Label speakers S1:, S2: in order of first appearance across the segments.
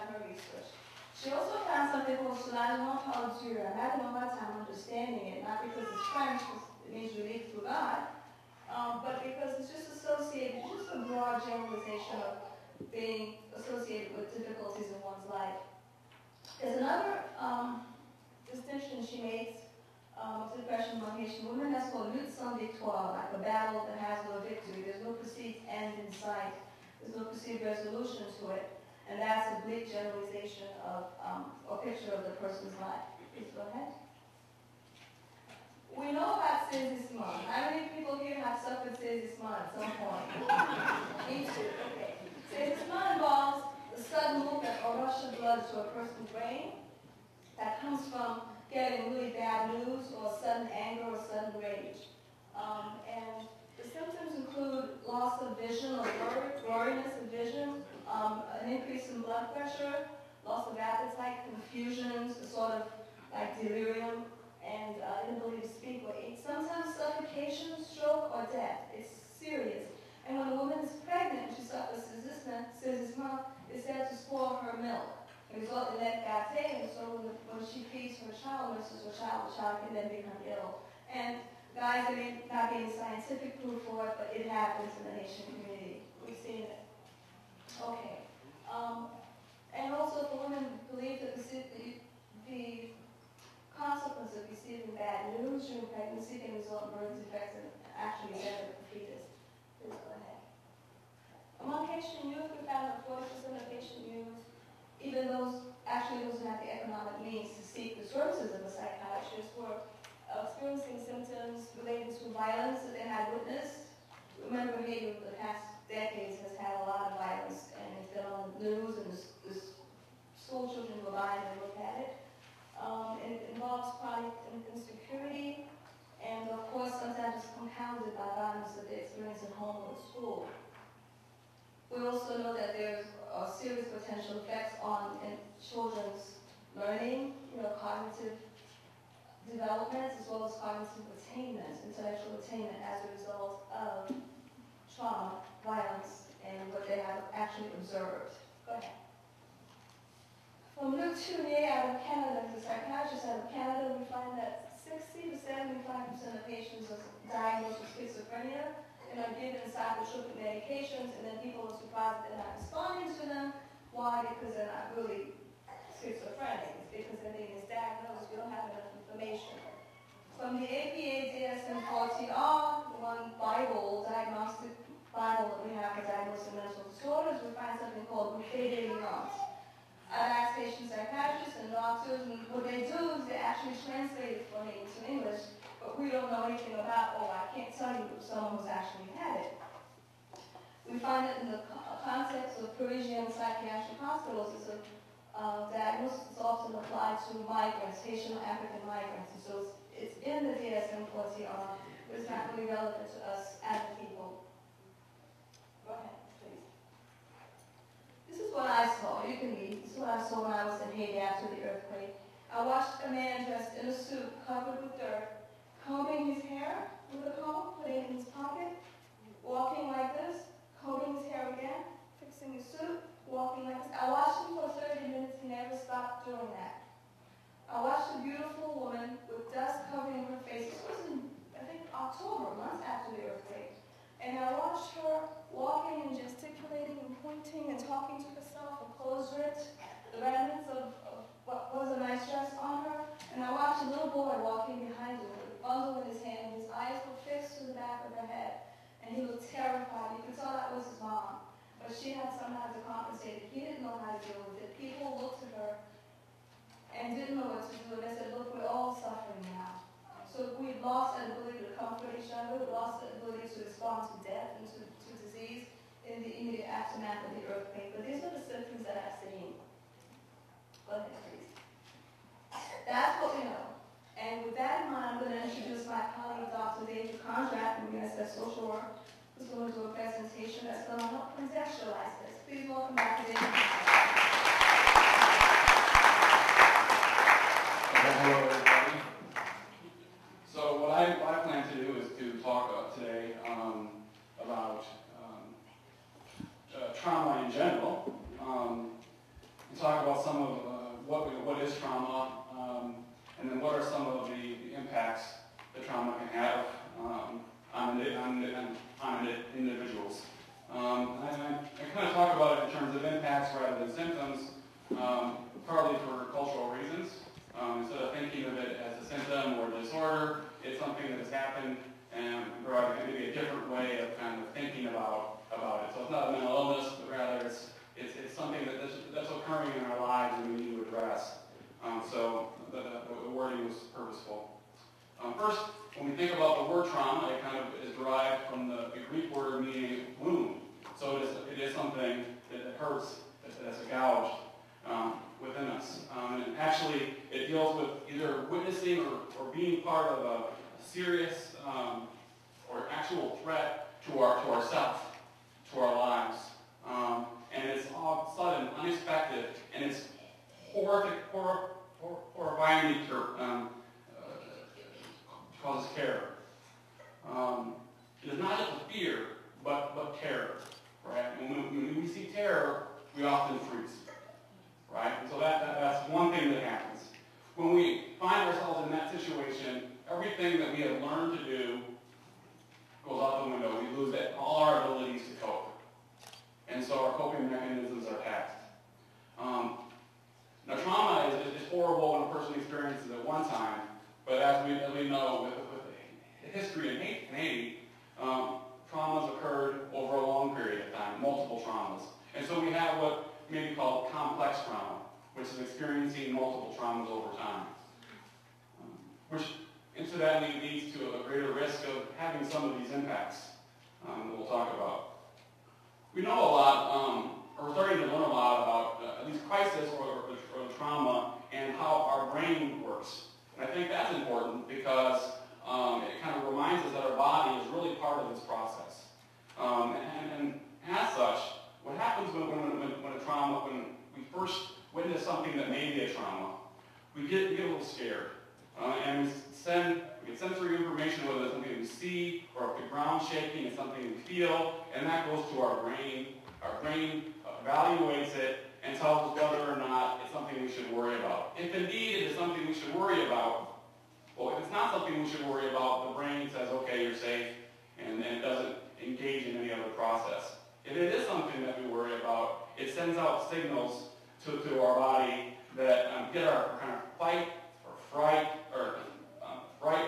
S1: of her research. She also found something called soulagement par Dieu. I'm having a hard time understanding it, not because it's French, because it means relief through God, but because it's just associated, it's just a broad generalization of being associated with difficulties in one's life. There's another distinction she makes of depression among Haitian women. That's called lutte sans victoire, like a battle that has no victory. There's no perceived end in sight. There's no perceived resolution to it. And that's a bleak generalization of or picture of the person's life. Please go ahead. We know about saisissement. How many people here have suffered saisissement at some point? Me too. Okay. Saisissement involves the sudden movement or rush of blood to a person's brain that comes from getting really bad news or sudden anger or sudden rage. And the symptoms include loss of vision or blurriness of vision, an increase in blood pressure, loss of appetite, confusions, a sort of like delirium, and inability to speak or eat. Sometimes suffocation, stroke, or death. It's serious. And when a woman is pregnant and she suffers saisissement, it's said to spoil her milk. It results in that gâté, and so when she feeds her child, nurses her child, the child can then become ill. And guys, there may not be any scientific proof for it, but it happens in the Haitian community. We've seen it. Okay. And also, if a woman believes that the consequence of receiving bad news during pregnancy can result in birth defects and actually death of the fetus. Please go ahead. Among Haitian youth, we found that 40% of Haitian youth, even those who have the economic means to seek the services of a psychiatrist, were experiencing symptoms related to violence that they had witnessed. Remember, Haiti over the past decades has had a lot of violence, and it's been on the news, and the school children go by and they look at it. It involves chronic insecurity, and of course, sometimes it's compounded by violence that they experience at home or at school. We also know that there's serious potential effects on children's learning, cognitive development, as well as cognitive attainment, intellectual attainment, as a result of trauma, violence, and what they have actually observed. Go ahead. From Luc Tournier out of Canada, the psychiatrist out of Canada, we find that 60 to 75% of patients are diagnosed with schizophrenia and are given psychotropic medications, and then people are surprised that they're not responding to them. Why? Because they're not really schizophrenic. It's because they're being misdiagnosed. We don't have enough information. From the APA DSM-4TR, the one Bible, diagnostic Bible that we have for diagnosing mental disorders, we find something called buffet de nuance. I ask patient psychiatrists and doctors, and what they do is they actually translate it for me into English, but we don't know anything about, I can't tell you if someone who's actually had it. We find that in the context of Parisian psychiatric hospitals, it's a diagnosis that's often applied to migrants, Haitian African migrants, and so it's in the DSM-4TR, but it's not really relevant to us as a people. Go ahead, please. This is what I saw. You can read. This is what I saw when I was in Haiti after the earthquake. I watched a man dressed in a suit covered with dirt, combing his hair with a comb, putting it in his pocket, walking like this, combing his hair again, fixing his suit, walking like this. I watched him for 30 minutes. He never stopped doing that. I watched a beautiful woman with dust covering her face. This was in, I think, October, months after the earthquake. And I watched her walking and gesticulating and pointing and talking to herself, her clothes ripped, the remnants of what was a nice dress on her. And I watched a little boy walking behind her with a bundle in his hand. His eyes were fixed to the back of her head. And he looked terrified. You could tell that was his mom. But she had somehow to compensate it. He didn't know how to deal with it. People looked at her and didn't know what to do. And they said, look, we're all suffering now. So we've lost the ability to comfort each other. We've lost the ability to respond to death and to disease in the immediate aftermath of the earthquake. But these are the symptoms that I've seen. Go ahead, please. That's what we know. And with that in mind, I'm going to introduce my colleague, Dr. David Conrad from USF Social Work, who's going to do a presentation that's going to help contextualize this. Please welcome Dr. David.
S2: Hello, everybody. So what I plan to do is to talk today about trauma in general, and talk some of what is trauma, and then what are some of the impacts that trauma can have on individuals. I kind of talk about it in terms of impacts rather than symptoms, partly for cultural reasons. Instead of thinking of it as a symptom or a disorder, it's something that has happened, and providing maybe a different way of kind of thinking about it. So it's not a mental illness, but rather it's something that's occurring in our lives and we need to address. So the wording was purposeful. First, when we think about the word trauma, it kind of is derived from the Greek word meaning wound. So it is something that hurts, that's gouged within us. And actually, it deals with either witnessing or being part of a serious or actual threat to ourselves, to our lives. And it's all sudden, unexpected, and it's horrifying nature. Causes terror. It is not just a fear, but terror, right? When we see terror, we often freeze, right? And so that's one thing that happens. When we find ourselves in that situation, everything that we have learned to do goes out the window. We lose all our abilities to cope. And so our coping mechanisms are taxed. Now, trauma is horrible when a person experiences it at one time, but as we know, with the history in Haiti, traumas occurred over a long period of time, multiple traumas. And so we have what may be called complex trauma, which is experiencing multiple traumas over time, which incidentally leads to a greater risk of having some of these impacts that we'll talk about. We know a lot, or we're starting to learn a lot about at least crisis or trauma and how our brain works. And I think that's important because it kind of reminds us that our body is really part of this process. And as such, what happens when we first witness something that may be a trauma, we get a little scared. And we get sensory information, whether it's something we see or if the ground's shaking, it's something we feel, and that goes to our brain. Our brain evaluates it and tells us whether or not it's something we should worry about. If indeed it is something we should worry about, well, if it's not something we should worry about, the brain says, okay, you're safe, and it doesn't engage in any other process. If it is something that we worry about, it sends out signals to our body that get our kind of fight or fright, or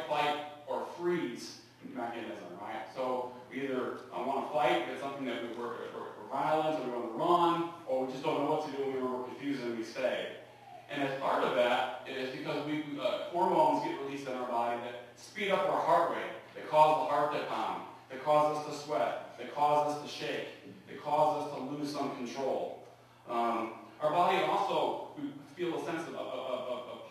S2: flight, or freeze mechanism, right? So we either want to fight if it's something that we're violent, or we want to run, or we just don't know what to do and we're confused and we stay. And as part of that is because hormones get released in our body that speed up our heart rate, that cause the heart to pound, that cause us to sweat, that cause us to shake, that cause us to lose some control. Our body also, we feel a sense of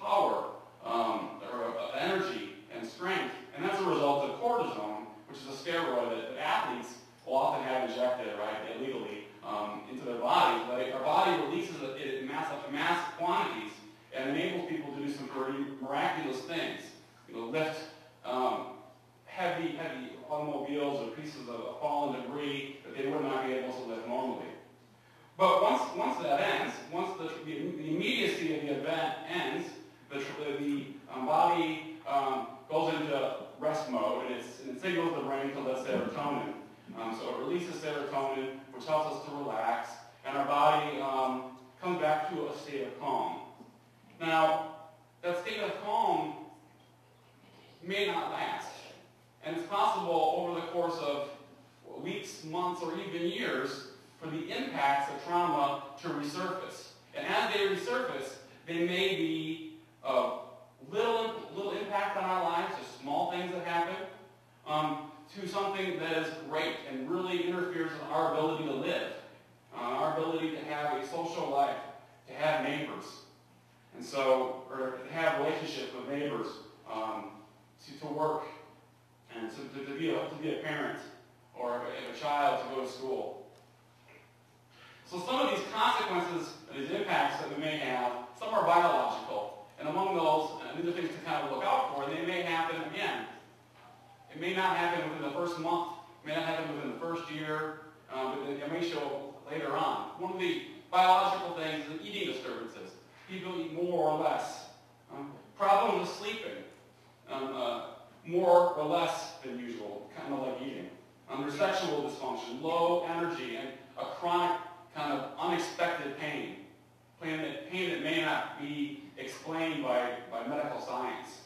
S2: power, or of energy and strength, and that's a result of cortisone, which is a steroid that athletes will often have injected, right, illegally into their bodies. But our body releases it in mass quantities and enables people to do some pretty miraculous things. Lift heavy automobiles or pieces of fallen debris that they would not be able to lift normally. But once that ends, once the immediacy of the event ends, the body goes into rest mode, and it signals the brain to let serotonin. So it releases serotonin, which helps us to relax, and our body comes back to a state of calm. Now, that state of calm may not last, and it's possible over the course of weeks, months, or even years for the impacts of trauma to resurface. And as they resurface, they may be little impact on our lives, just small things that happen, to something that is great and really interferes with our ability to live, our ability to have a social life, to have neighbors, and so, or to have relationships with neighbors, to work, and to be a parent, or a child to go to school. So some of these consequences, these impacts that we may have, some are biological, and among those, these are things to kind of look out for, and they may happen again. It may not happen within the first month, it may not happen within the first year, but it may show later on. One of the biological things is eating disturbances. People eat more or less. Problems with sleeping, more or less than usual, kind of like eating. There's sexual dysfunction, low energy, and a chronic kind of unexpected pain. Pain that may not be explained by medical science.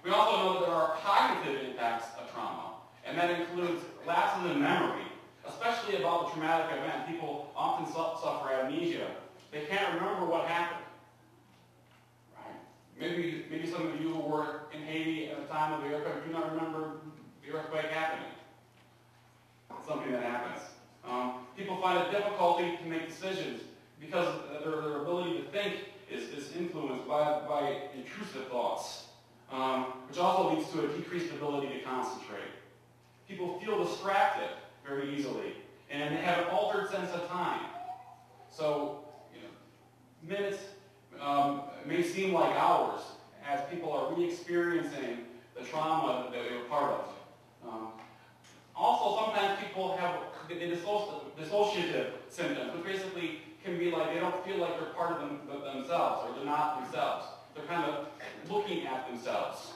S2: We also know that there are cognitive impacts of trauma, and that includes lapses in memory, especially about the traumatic event. People often suffer amnesia. They can't remember what happened. Right? Maybe some of you who were in Haiti at the time of the earthquake do not remember the earthquake happening. It's something that happens. People find it difficulty to make decisions because their ability to think is influenced by intrusive thoughts, which also leads to a decreased ability to concentrate. People feel distracted very easily, and they have an altered sense of time. So, minutes may seem like hours as people are re-experiencing the trauma that they were part of. Also, sometimes people have dissociative symptoms, which basically can be like they don't feel like they're part of themselves, or they're not themselves. They're kind of looking at themselves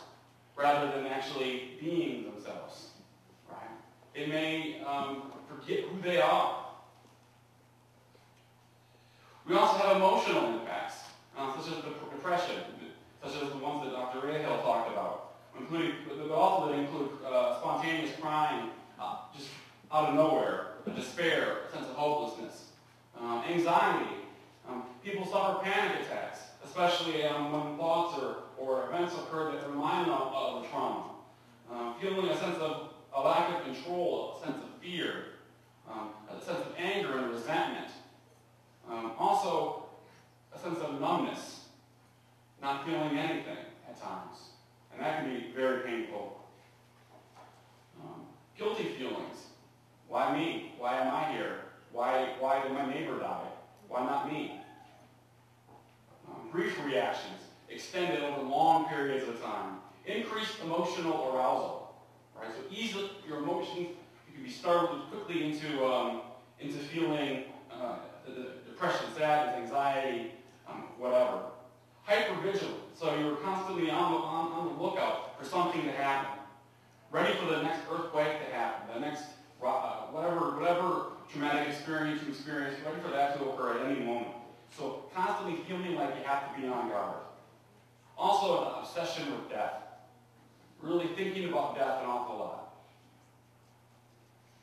S2: rather than actually being themselves. Right? They may forget who they are. We also have emotional impacts, such as depression, such as the ones that Dr. Rahill talked about, but also that include spontaneous crying, just out of nowhere, a despair, a sense of hopelessness, anxiety. People suffer panic attacks, especially when thoughts or events occur that remind them of the trauma. Feeling a sense of a lack of control, a sense of fear, a sense of anger and resentment. Also, a sense of numbness, not feeling anything at times. And that can be very painful. Guilty feelings. Why me? Why am I here? Why did my neighbor die? Why not me? Grief reactions, extended over long periods of time. Increased emotional arousal. Right? So easily, your emotions, you can be startled quickly into feeling the depression, sadness, anxiety, whatever. Hypervigilance. So you're constantly on the lookout for something to happen. Ready for the next earthquake to happen, the next whatever traumatic experience you experience, ready for that to occur at any moment. So constantly feeling like you have to be on guard. Also an obsession with death. Really thinking about death an awful lot.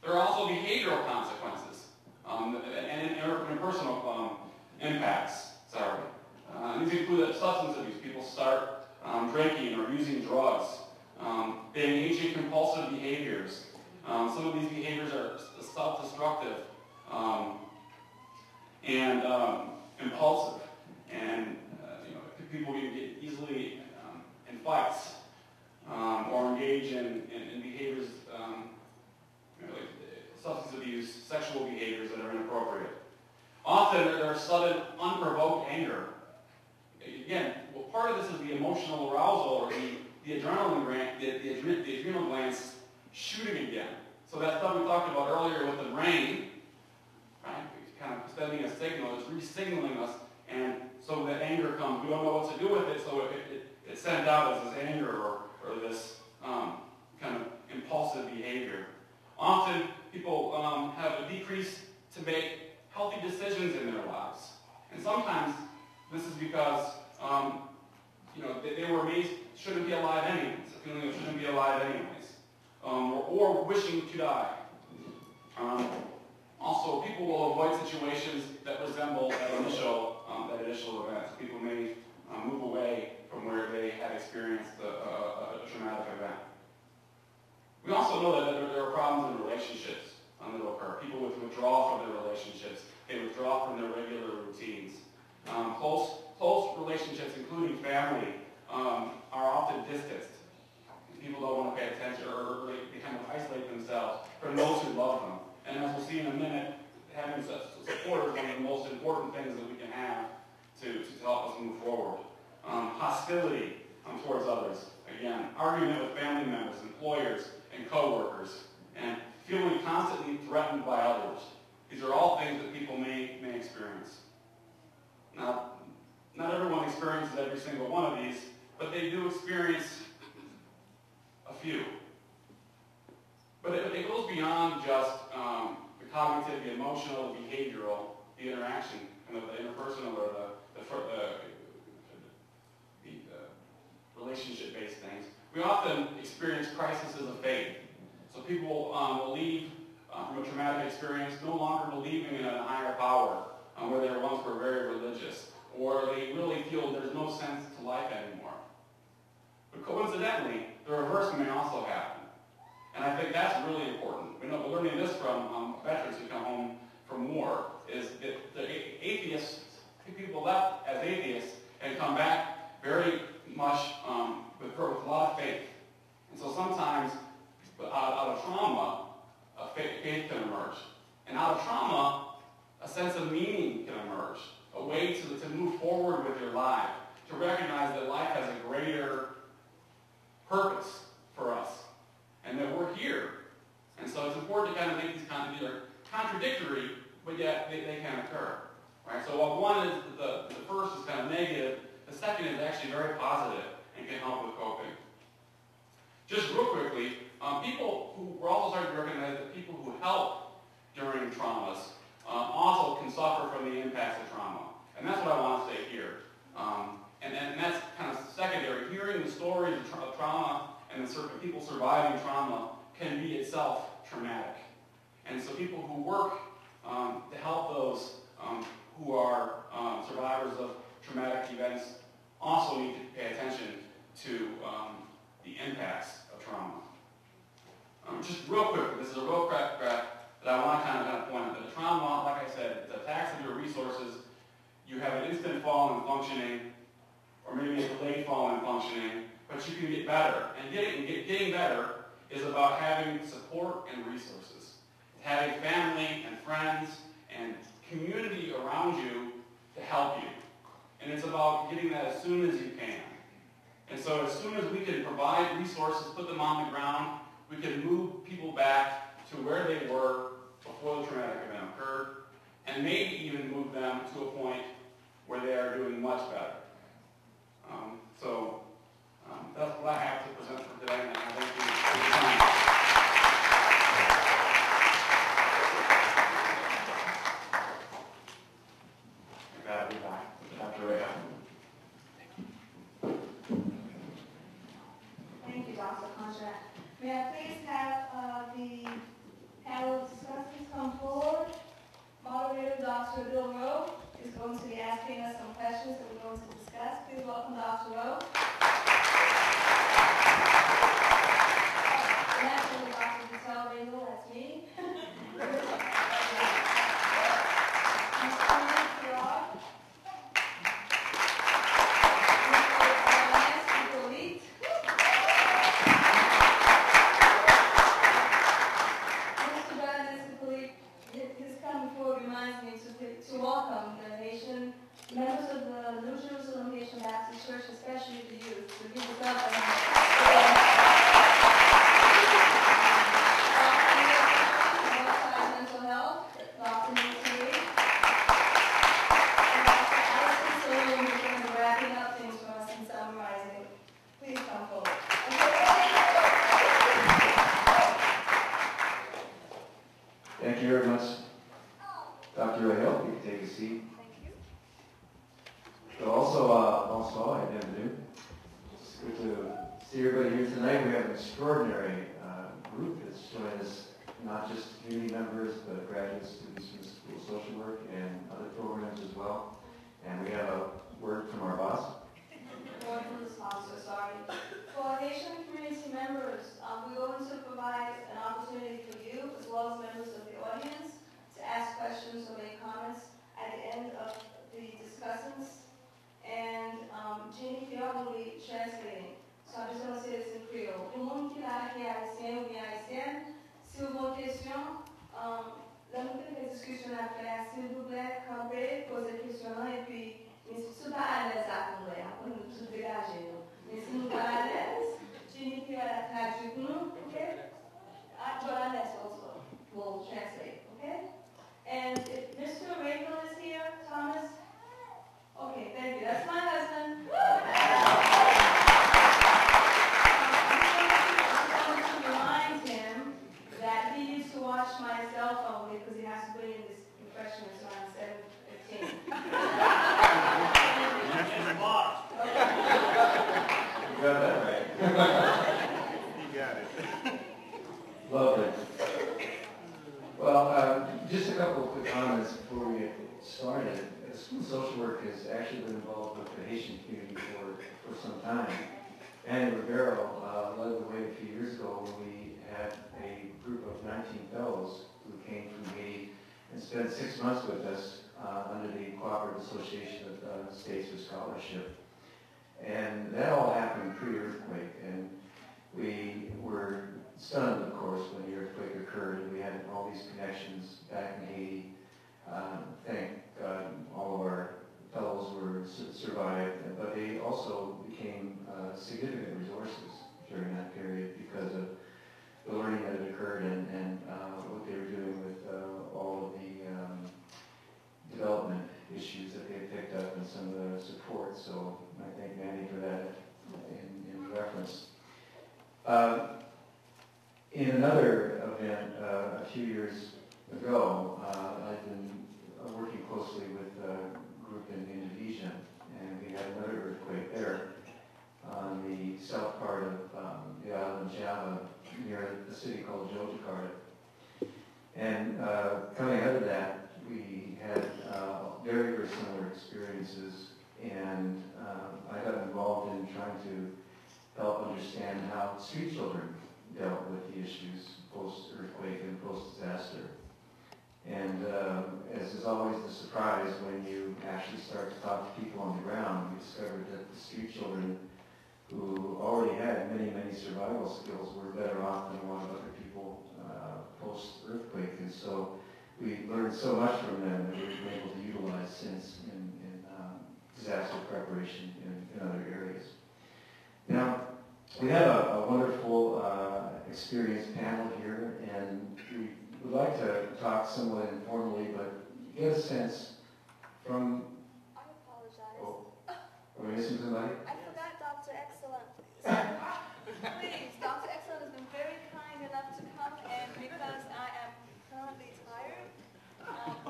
S2: There are also behavioral consequences and interpersonal impacts. These include substance abuse. People start drinking or using drugs. They engage in compulsive behaviors. Some of these behaviors are self-destructive and impulsive, and people can get easily in fights or engage in behaviors like substance abuse, sexual behaviors that are inappropriate. Often there are sudden, unprovoked anger. Again, well, part of this is the emotional arousal or the adrenaline gland, the adrenal glands shooting again. So that stuff we talked about earlier with the brain, right? It's kind of sending a signal, it's re-signaling us, and so that anger comes. We don't know what to do with it, so it's sent out as this anger or this kind of impulsive behavior. Often people have a decrease to make healthy decisions in their lives. And sometimes this is because they were amazed, shouldn't be alive anyways, a feeling of shouldn't be alive anyways, or wishing to die. Also, people will avoid situations that resemble that initial event. People may move away from where they had experienced a traumatic event. We also know that there are problems in relationships that occur. People withdraw from their relationships. They withdraw from their regular routines. Close relationships, including family, are often distanced. People don't want to pay attention, or they kind of isolate themselves from those who love them. And as we'll see in a minute, having such support is one of the most important things that we can have to help us move forward. Hostility towards others. Again, argument with family members, employers, and co-workers, and feeling constantly threatened by others. These are all things that people may experience. Now, Not everyone experiences every single one of these, but they do experience a few. But it goes beyond just the cognitive, the emotional, the behavioral, the interaction, and the interpersonal or the relationship-based things. We often experience crises of faith. So people will leave from a traumatic experience no longer believing in a higher power, where they once were very religious, or they really feel there's no sense to life anymore. But coincidentally, the reverse may also happen. And I think that's really important. We know we're learning this from veterans who come home from war, is that the atheists, people left as atheists and come back very much with a lot of faith. And so sometimes out of trauma, faith can emerge. And out of trauma, a sense of meaning can emerge, a way to move forward with your life, to recognize that life has a greater purpose for us, and that we're here. And so it's important to kind of make these kind of either contradictory, but yet they can occur. Right? So while one is the first is kind of negative, the second is actually very positive and can help with coping. Just real quickly, we're also starting to recognize that people who help during traumas also can suffer from the impacts of trauma. And that's what I want to say here. And that's kind of secondary. Hearing the stories of trauma and the people surviving trauma can be itself traumatic. And so people who work to help those who are survivors of traumatic events also need to pay attention to the impacts of trauma. Just real quick, this is a real graph that I want to kind of point out that the trauma, like I said, it's a tax of your resources. You have an instant fall in functioning, or maybe a delayed fall in functioning, but you can get better. And getting better is about having support and resources. Having family and friends and community around you to help you. And it's about getting that as soon as you can. And so as soon as we can provide resources, put them on the ground, we can move people back to where they were before the traumatic event occurred, and maybe even move them to a point where they are doing much better. That's what I have to present for today, and I thank you for your time. I'll be back after Ray.
S1: Thank you, Dr. Conrad. May I please have the panel of discussants come forward? Moderator Dr. Bill Rowe is going to be asking us some questions that we're going to discuss. Please welcome Dr. Rowe. And actually, Dr. Vital Ringo, that's me. To welcome the Haitian members of the New Jerusalem Haitian Baptist Church, especially the youth, to be with us mental health, Dr. Nancy, and Dr. Allison Sullivan, who's going to be wrapping up things for us and summarizing. Please come forward.
S3: Thank you very much. Dr. Rahel, you can take a seat.
S1: Thank you.
S3: So also, bonsoir, bienvenue. It's good to see everybody here tonight. We have an extraordinary group that's joined us, not just community members, but graduate students from the School of Social Work and other programs as well. And we have a word from our boss.
S1: Word from the sponsor, sorry. For Haitian community members, we're going to provide an opportunity for you, as well as members of the audience, to ask questions or make comments at the end of the discussants. And Jeannie Fior will be translating. So I'm just going to say this in Creole. Tout le monde qui est là, qui est haïtien ou bien haïtienne, si vous avez une question, là nous avons des discussions à faire. S'il vous plaît, campez, posez des questions et puis, mais si vous n'êtes pas à l'aise à nous, on nous tout dégager. Mais si nous pas à l'aise, Jeannie Fior a traduit pour nous, okay? Johannes also will translate, okay? And if Mr. Rayville is here, Thomas? Okay, thank you. That's my told me because he has to bring in this impression around 7:15.
S3: You got that right.
S4: You got it.
S3: Lovely. Well, just a couple of quick comments before we get started. School social work has actually been involved with the Haitian community for some time. Annie Rivero led the way a few years ago when we had a group of 19 fellows who came from Haiti and spent 6 months with us under the Cooperative Association of States for Scholarship. And that all happened pre-earthquake, and we were stunned, of course, when the earthquake occurred, and we had all these connections back in Haiti. Thank God all of our fellows survived, but they also became significant resources during that period because of the learning that had occurred and what they were doing with all of the development issues that they had picked up and some of the support. So I thank Mandy for that in reference. In another event a few years ago, I've been working closely with a group in Indonesia, and we had another earthquake there on the south part of the island of Java, near a city called Yogyakarta. And coming out of that, we had very, very similar experiences, and I got involved in trying to help understand how street children dealt with the issues post-earthquake and post-disaster. And as is always the surprise, when you actually start to talk to people on the ground, we discovered that the street children who already had many, many survival skills were better off than a lot of other people post-earthquake. And so we learned so much from them that we've been able to utilize since in disaster preparation in other areas. Now, we have a wonderful, experienced panel here, and we would like to talk somewhat informally, but get a sense from...
S5: I apologize.
S3: Oh, are we missing somebody?
S5: I forgot Dr. Excellent. Please, Dr. Excellent has been very kind enough to come, and because I am currently tired,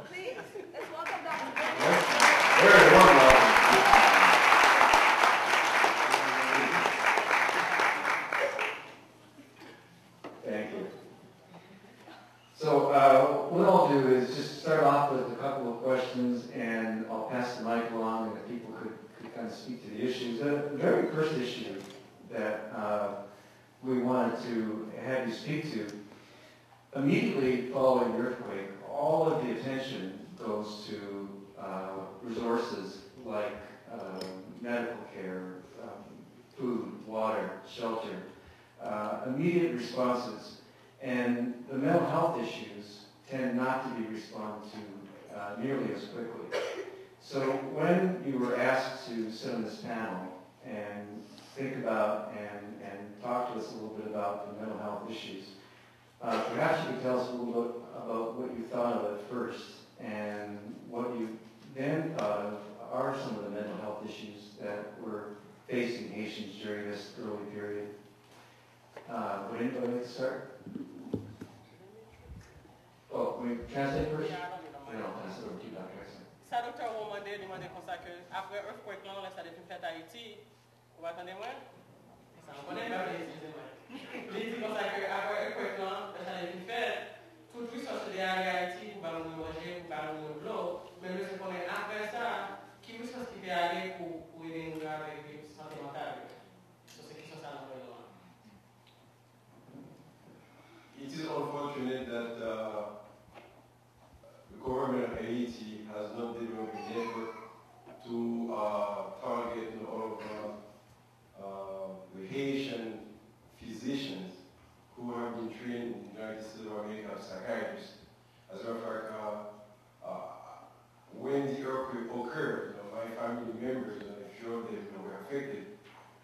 S5: please, let's welcome Dr. Excellent.
S3: Very warm welcome. Thank you. So what I'll do is just start off with a couple of questions, and I'll pass the mic along, and if people could kind of speak to the issues. The very first issue that we wanted to have you speak to, immediately following the earthquake, all of the attention goes to resources like medical care, food, water, shelter, immediate responses. And the mental health issues tend not to be responded to nearly as quickly. So when you were asked to sit on this panel and think about and talk to us a little bit about the mental health issues, perhaps you could tell us a little bit about what you thought of at first and what you then thought of are some of the mental health issues that were facing Haitians during this early period. Would anybody like to start? Oh, we translate first? No, pass it over to you, Dr. Exxon.
S6: Sa docteur m'a demandé comme ça que après earthquake là, on laisse aller fait à Haïti. Vous attendez moi? Ça on connaît pas les excusez-moi. Il dit comme ça que après earthquake là, laisse aller fait tout ressources de Haïti pour pas nous manger, pour pas nous l'eau, mais nous se connaît après ça qui ressources qui fait aller pour aider nous avec santé mentale. So c'est qui sont ça dans le
S7: It is unfortunate that the government of Haiti has not developed a network to target all of the Haitian physicians who have been trained in the United States of America as psychiatrists. As a matter of fact, when the earthquake occurred, my family members, and I'm sure they were affected,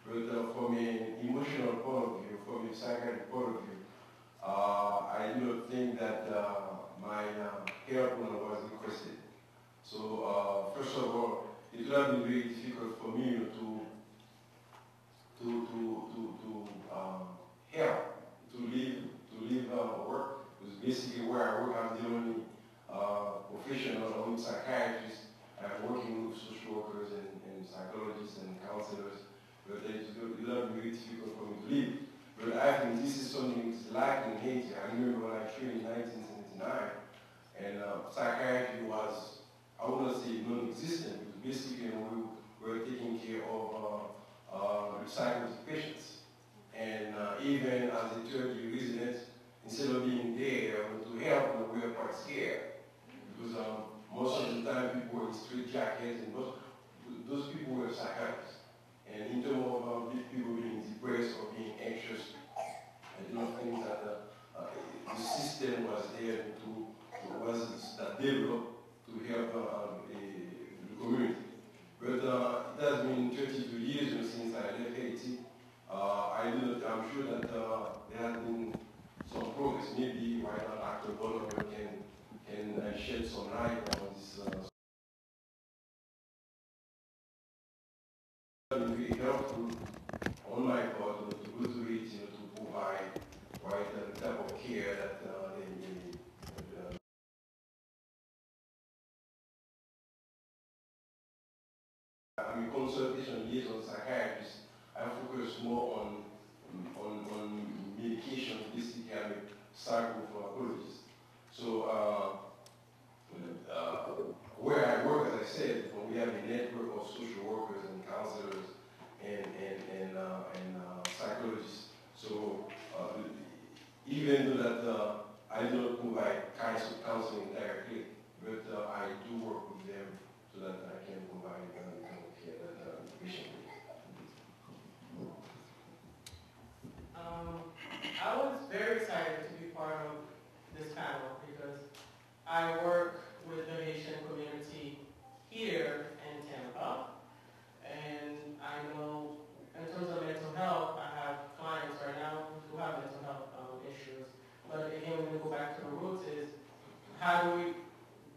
S7: but from an emotional point of view, from a psychiatric point of view, I do not think that my help was requested. So first of all, it would have been very difficult for me to help, to leave work, because basically where I work, I'm the only professionals or with psychiatrists, working with social workers and psychologists and counselors, but it's not really difficult for me to live. But I think this is something that's lacking in Haiti. I remember when I trained in 1979, and psychiatry was, I wouldn't say non-existent, because basically we were taking care of psychotic patients. And even as a third-year resident, instead of being there to help, we were quite scared. Because most of the time people were in straight jackets, and those people were psychiatrists. And in terms of people being depressed or being anxious, I do not think that the system was there that developed to help the community. But it has been 32 years since I left Haiti. I'm sure that there has been some progress. Maybe why not Dr. Bonner can shed some light on this. It will be helpful on my part to go to Haiti to provide the type of care that they need. I'm a consultation liaison psychiatrist. I focus more on medication, basically I'm a psychopharmacologist. So where I work, as I said, we have a network of social workers and counselors and psychologists. So even though that I don't provide kinds of counseling directly, but I do work with them so that I can provide the kind of care that the patient needs.
S6: I was very excited to be part of this panel because I work with the Haitian community here in Tampa, and I know in terms of mental health, I have clients right now who have mental health issues. But again, when we go back to the roots is how do we,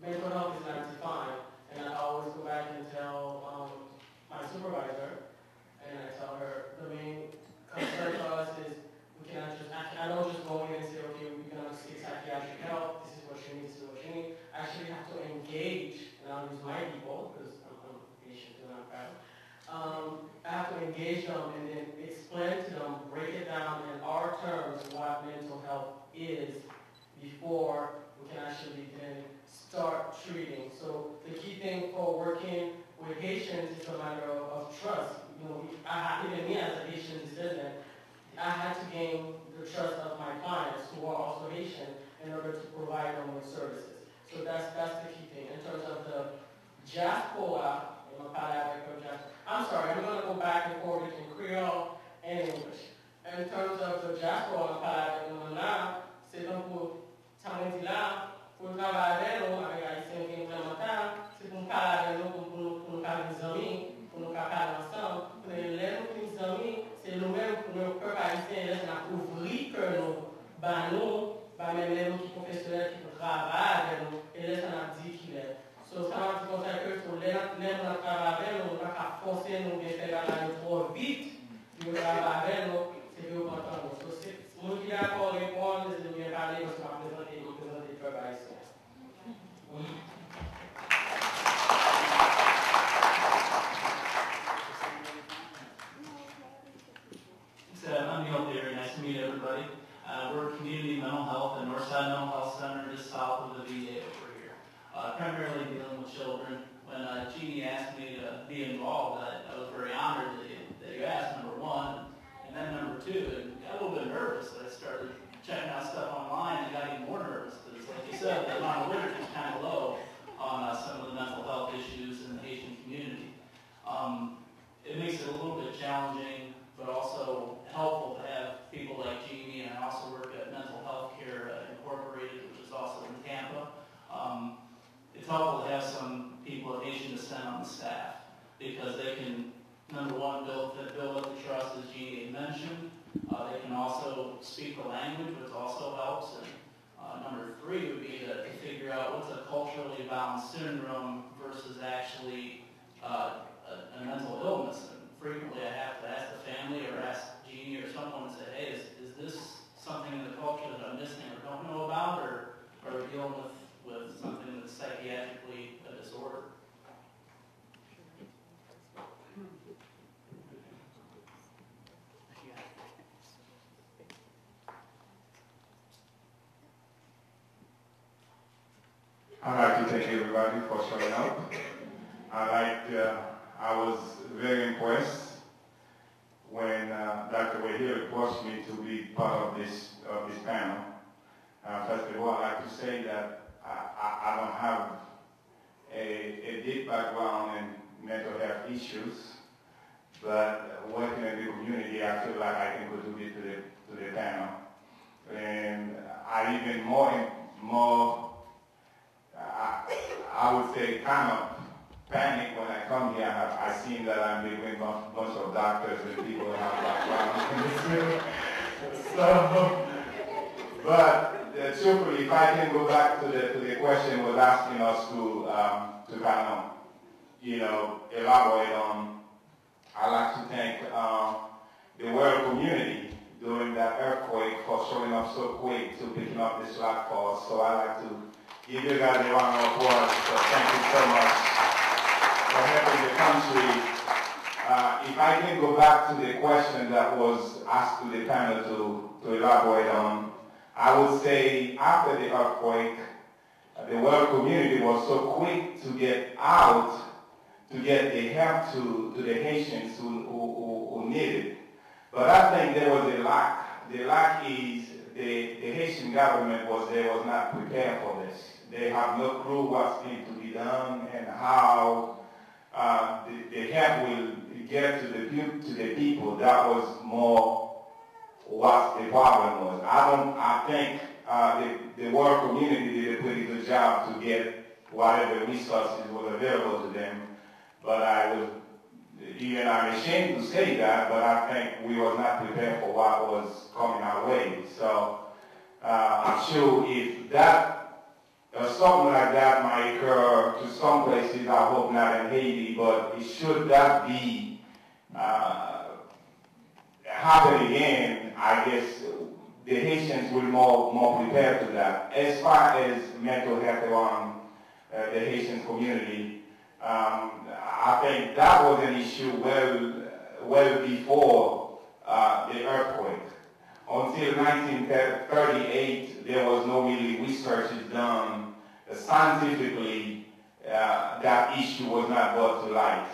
S6: mental health is not defined, and I always go back and tell my supervisor, and I tell her the main concern for us is we cannot just, I don't just go in and say, okay, we're going to seek psychiatric help, this is what you need, this is what you need. I actually have to engage, and I'll use my people, because I'm patient and I'm proud. I have to engage them and then explain to them, break it down in our terms what mental health is before we can actually then start treating. So the key thing for working with Haitians is a matter of trust. You know, even me as a Haitian descendant, I had to gain the trust of my clients who are also Haitian in order to provide them with services. So that's the key thing. In terms of the diaspora, I'm sorry, I'm going to go back and forth between Creole and English. In terms of the diaspora, c'est donc pour travailler avec nous, avec Haïtiens qui nous implémentent, c'est pour nous parler avec nous, pour nous parler des amis, pour nous parler ensemble. Pour les amis, c'est nous-mêmes, pour nos peuples haïtiens, là, c'est ouvrir que nous, même les autres professionnels qui travaillent avec nous, et là, ça n'a dit qu'il est. So, ça m'a dit comme ça que pour les gens qui travaillent avec nous, on n'a pas forcé nous de faire aller trop vite, de travailler avec nous, c'est que vous entendez. So, c'est moi qui d'accord répondre, c'est de bien parler, parce que je vais présenter le peuple haïtien.
S8: I'm Neil Theory. Nice to meet everybody. We're a community mental health and Northside Mental Health Center just south of the VA over here. Primarily dealing with children. When Jeannie asked me to be involved, I was very honored that you asked, number one. And then number two, and got a little bit nervous that I started checking out stuff online and got even more nervous because, like you said, the amount of literature is kind of low on some of the mental health issues in the Haitian community. It makes it a little bit challenging, but also helpful to have people like Jeannie, and I also work at Mental Health Care Incorporated, which is also in Tampa. It's helpful to have some people of Haitian descent on the staff because they can, number one, build up the trust, as Jeannie had mentioned. They can also speak the language, which also helps. And number three would be to figure out what's a culturally bound syndrome versus actually a mental illness. And frequently I have to ask the family or ask Jeannie or someone and say, hey, is this something in the culture that I'm missing or don't know about, or are we dealing with something that's psychiatric
S4: I'd like to thank everybody for showing up. I was very impressed when Dr. Wahir approached me to be part of this panel. First of all, I'd like to say that I don't have a deep background in mental health issues, but working in the community, I feel like I can contribute to the panel. And I even I would say kind of panic when I come here. I seen that I'm between a bunch of doctors and people who have backgrounds in this field. So, but truthfully, if I can go back to the question was asking us to kind of, elaborate on, I'd like to thank the world community during that earthquake for showing up so quick to picking up this slack for us. So I'd like to give you guys a round of applause. So thank you so much for helping the country. If I can go back to the question that was asked to the panel to elaborate on, I would say after the earthquake, the world community was so quick to get out, to get the help to the Haitians who needed it. But I think there was a lack. The lack is the Haitian government was not prepared for this. They have no clue what's going to be done and how the help will get to the people. That was more what the problem was. I think the world community did a pretty good job to get whatever resources was available to them. But I'm ashamed to say that, but I think we were not prepared for what was coming our way. So I'm sure if something like that might occur to some places, I hope not in Haiti, but it should not be happen again, I guess the Haitians will more prepared to that. As far as mental health around the Haitian community, I think that was an issue well before the earthquake. Until 1938, there was no really research done scientifically. That issue was not brought to light.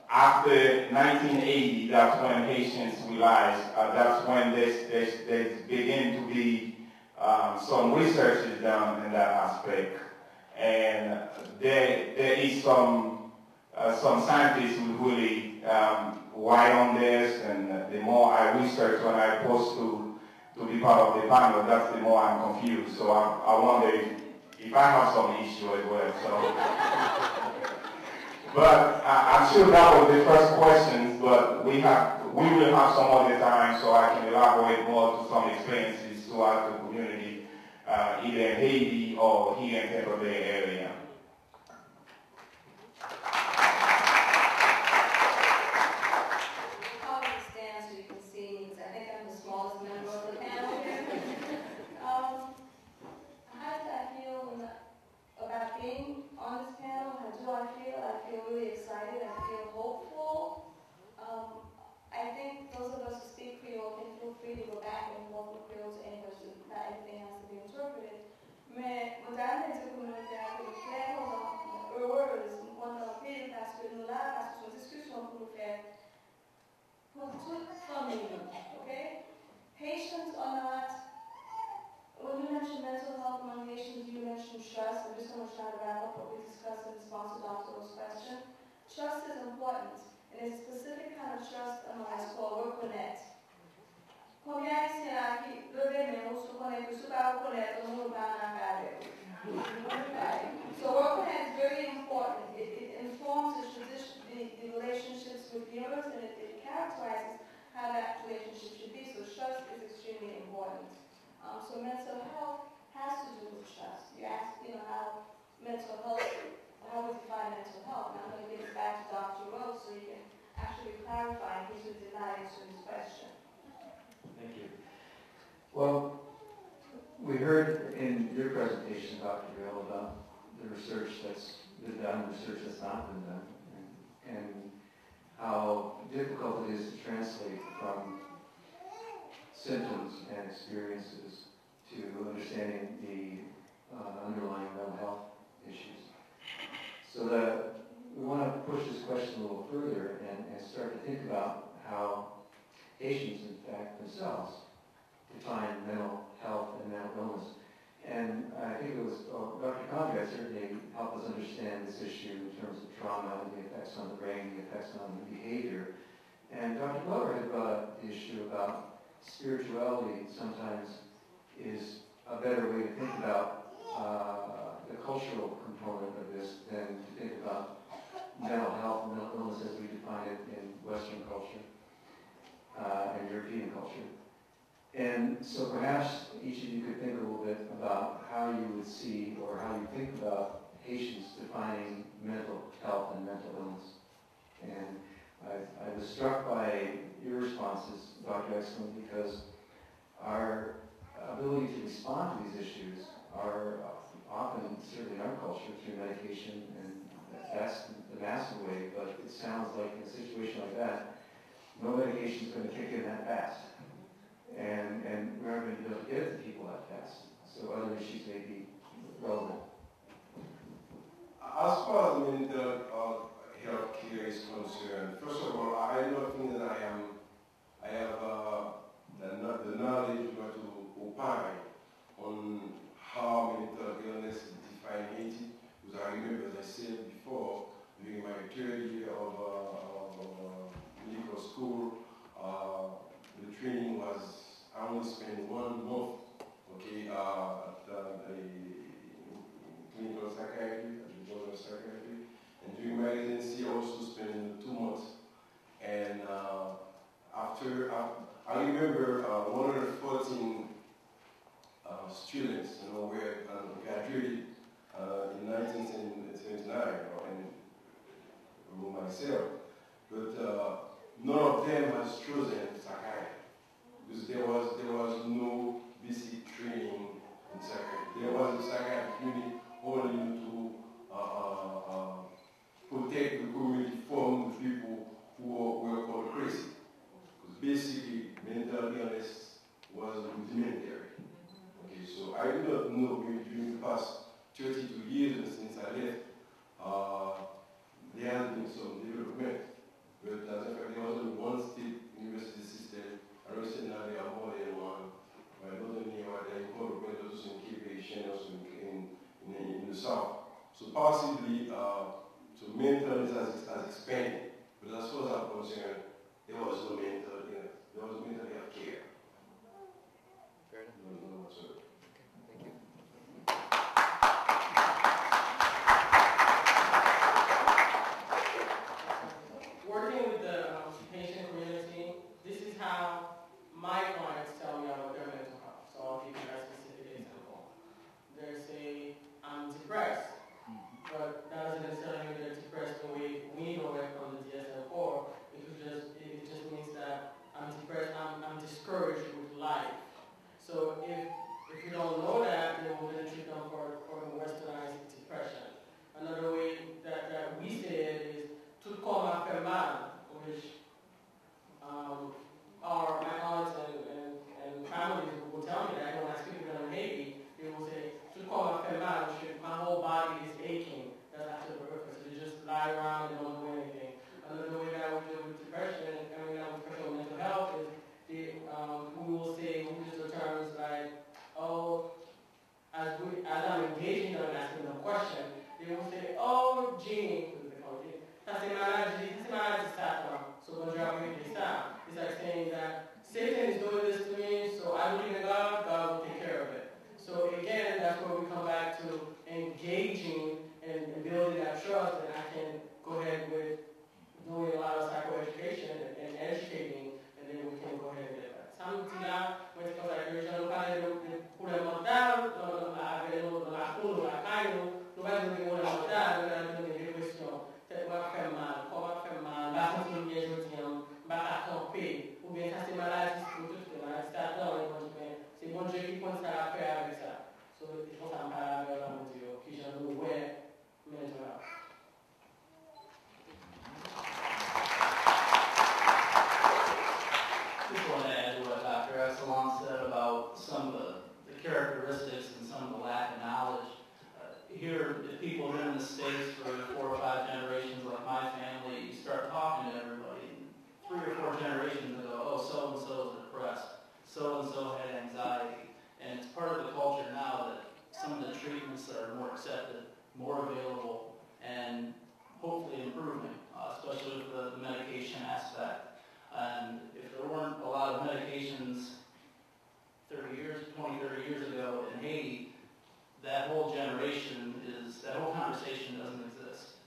S4: After 1980, that's when Haitians realized, that's when there began to be some research is done in that aspect. And there is some scientists who really write on this, and the more I research when I post to be part of the panel, that's the more I'm confused. So I wonder if I have some issue as well. So. But I'm sure that was the first question, but we will have some other time so I can elaborate more to some experiences throughout the community, either in Haiti or here in Tampa Bay area.
S1: I'll just stand so you can see me, because I think I'm the smallest member of the panel here. How did I feel about being on this panel? How do I feel? I feel really excited. I feel hopeful. I think those of us who speak Creole can feel free to go back and forth with Creole to English. Not everything has to be interpreted. Mais, modernité communautaire, pour faire heureuse, on a fait parce que nous là, parce que c'est une discussion pour nous faire pour toute famille, okay? Haitians are not. When you mention mental health among Haitians, you mentioned trust. I'm just going to try to wrap up what we discussed in response to Dr. Ro's question. Trust is important, and there's a specific kind of trust among us called reconnect. Combien ici là qui levez les mains, se connaît, se pas reconnaître, on ne va pas faire. So reconnect is very important. It informs the relationships with viewers, and it characterizes how that relationship should be. So trust is extremely important. So mental health has to do with trust. You ask, how mental health, how we define mental health. And I'm going to give it back to Dr. Rose so you can actually clarify in case you did not answer this question.
S3: Thank you. Well, we heard in your presentation, Dr. Real, about the research that's been done, research that's not been done, and how difficult it is to translate from symptoms and experiences to understanding the underlying mental health further and start to think about how Haitians, in fact, themselves define mental health and mental illness. And I think it was Dr. Conrad certainly helped us understand this issue in terms of trauma and the effects on the brain, the effects on the behavior. And Dr. Glover had brought up the issue about spirituality sometimes is a better way to think about the cultural component of this than to think about mental health and mental illness as we define it in Western culture and European culture. And so perhaps each of you could think a little bit about how you would see or how you think about Haitians defining mental health and mental illness. And I was struck by your responses, Dr. Excellent, because our ability to respond to these issues are often, certainly in our culture, through medication, and that's the massive way, but it sounds like in a situation like that, no medication is going to kick in that fast. And we're not going to be able to get it to people that fast. So other issues may be relevant.
S7: As far as mental health care is concerned, first of all, I don't think that I have the knowledge to opine on how mental illness is defined in Haiti, because I remember, as I said before, during my third year of medical school, the training was, I only spent 1 month, okay, at the clinical psychiatry, at the Georgia psychiatry, and during my residency I also spent 2 months. And I remember 114 students, were graduated in 1979, and myself, but none of them has chosen psychiatry, because there was no basic training in psychiatry. There was a psychiatric unit only to protect the community from the people who were called crazy. Because basically, mental illness was rudimentary. Okay, so I do not know, during the past 32 years since I left, there has been some development. But as a fact, there was only one state university system. I don't say now there are more than one. But not only are there development also in Cape Haitian, also in the south. So possibly, so mental illness has expanded. But as far as I'm concerned, there was no mental illness. There was mental health care.
S3: Fair enough.
S7: No whatsoever.
S3: Thank you.
S6: Working with the Haitian community, this is how my clients tell me about their mental health. So I'll give you a specific example. They say, I'm depressed, but that doesn't necessarily mean they're depressed the way we know it from the DSM-4. It just means that I'm depressed, I'm discouraged with life. So if you don't know that, then we're going to treat them for westernized depression. Another way that we say it is tout comme a fait mal, which are my aunts and family will tell me that when I speak to them in Haiti, they will say, tout comme a fait mal, which my whole body is aching. That's actually the reference. They just lie around and don't do anything. Another way that we deal with depression, and we deal with mental health is we will say, we use the terms like, oh, as I'm engaging them and asking them a question, they will say, oh, Jeannie, ça c'est maladie, Satan. So when you're reading that, it's like saying that Satan is doing this to me, so I believe in God, God will take care of it. So again, that's where we come back to engaging and building that trust, and I can go ahead with doing a lot of psychoeducation and educating, and then we can go ahead and get that. Samedi-là, moi, c'est comme ça que je ne parle de problèmes mentaux, avec la cour, la caille, nous allons dire problèmes mentaux, nous allons dire dépression. Peut-être moi faire mal, comment faire mal, va sentir bien aujourd'hui, va camper, ou bien ça c'est maladie, pour tout ce maladie, c'est bon Dieu qui pense à faire avec ça. So, il faut ça me parler avec la mon Dieu, qui j'en ai ouais, maintenant.
S8: Just want to add to what Dr. Exelon said about some of the characteristics and some of the lack of knowledge. Here, if people have been in the States for 4 or 5 generations, like my family, you start talking 4 generations ago, oh, so-and-so is depressed, so-and-so had anxiety. And it's part of the culture now that some of the treatments are more accepted, more available, and hopefully improving, especially with the medication aspect. And if there weren't a lot of medications 20, 30 years ago in Haiti, that whole conversation doesn't exist.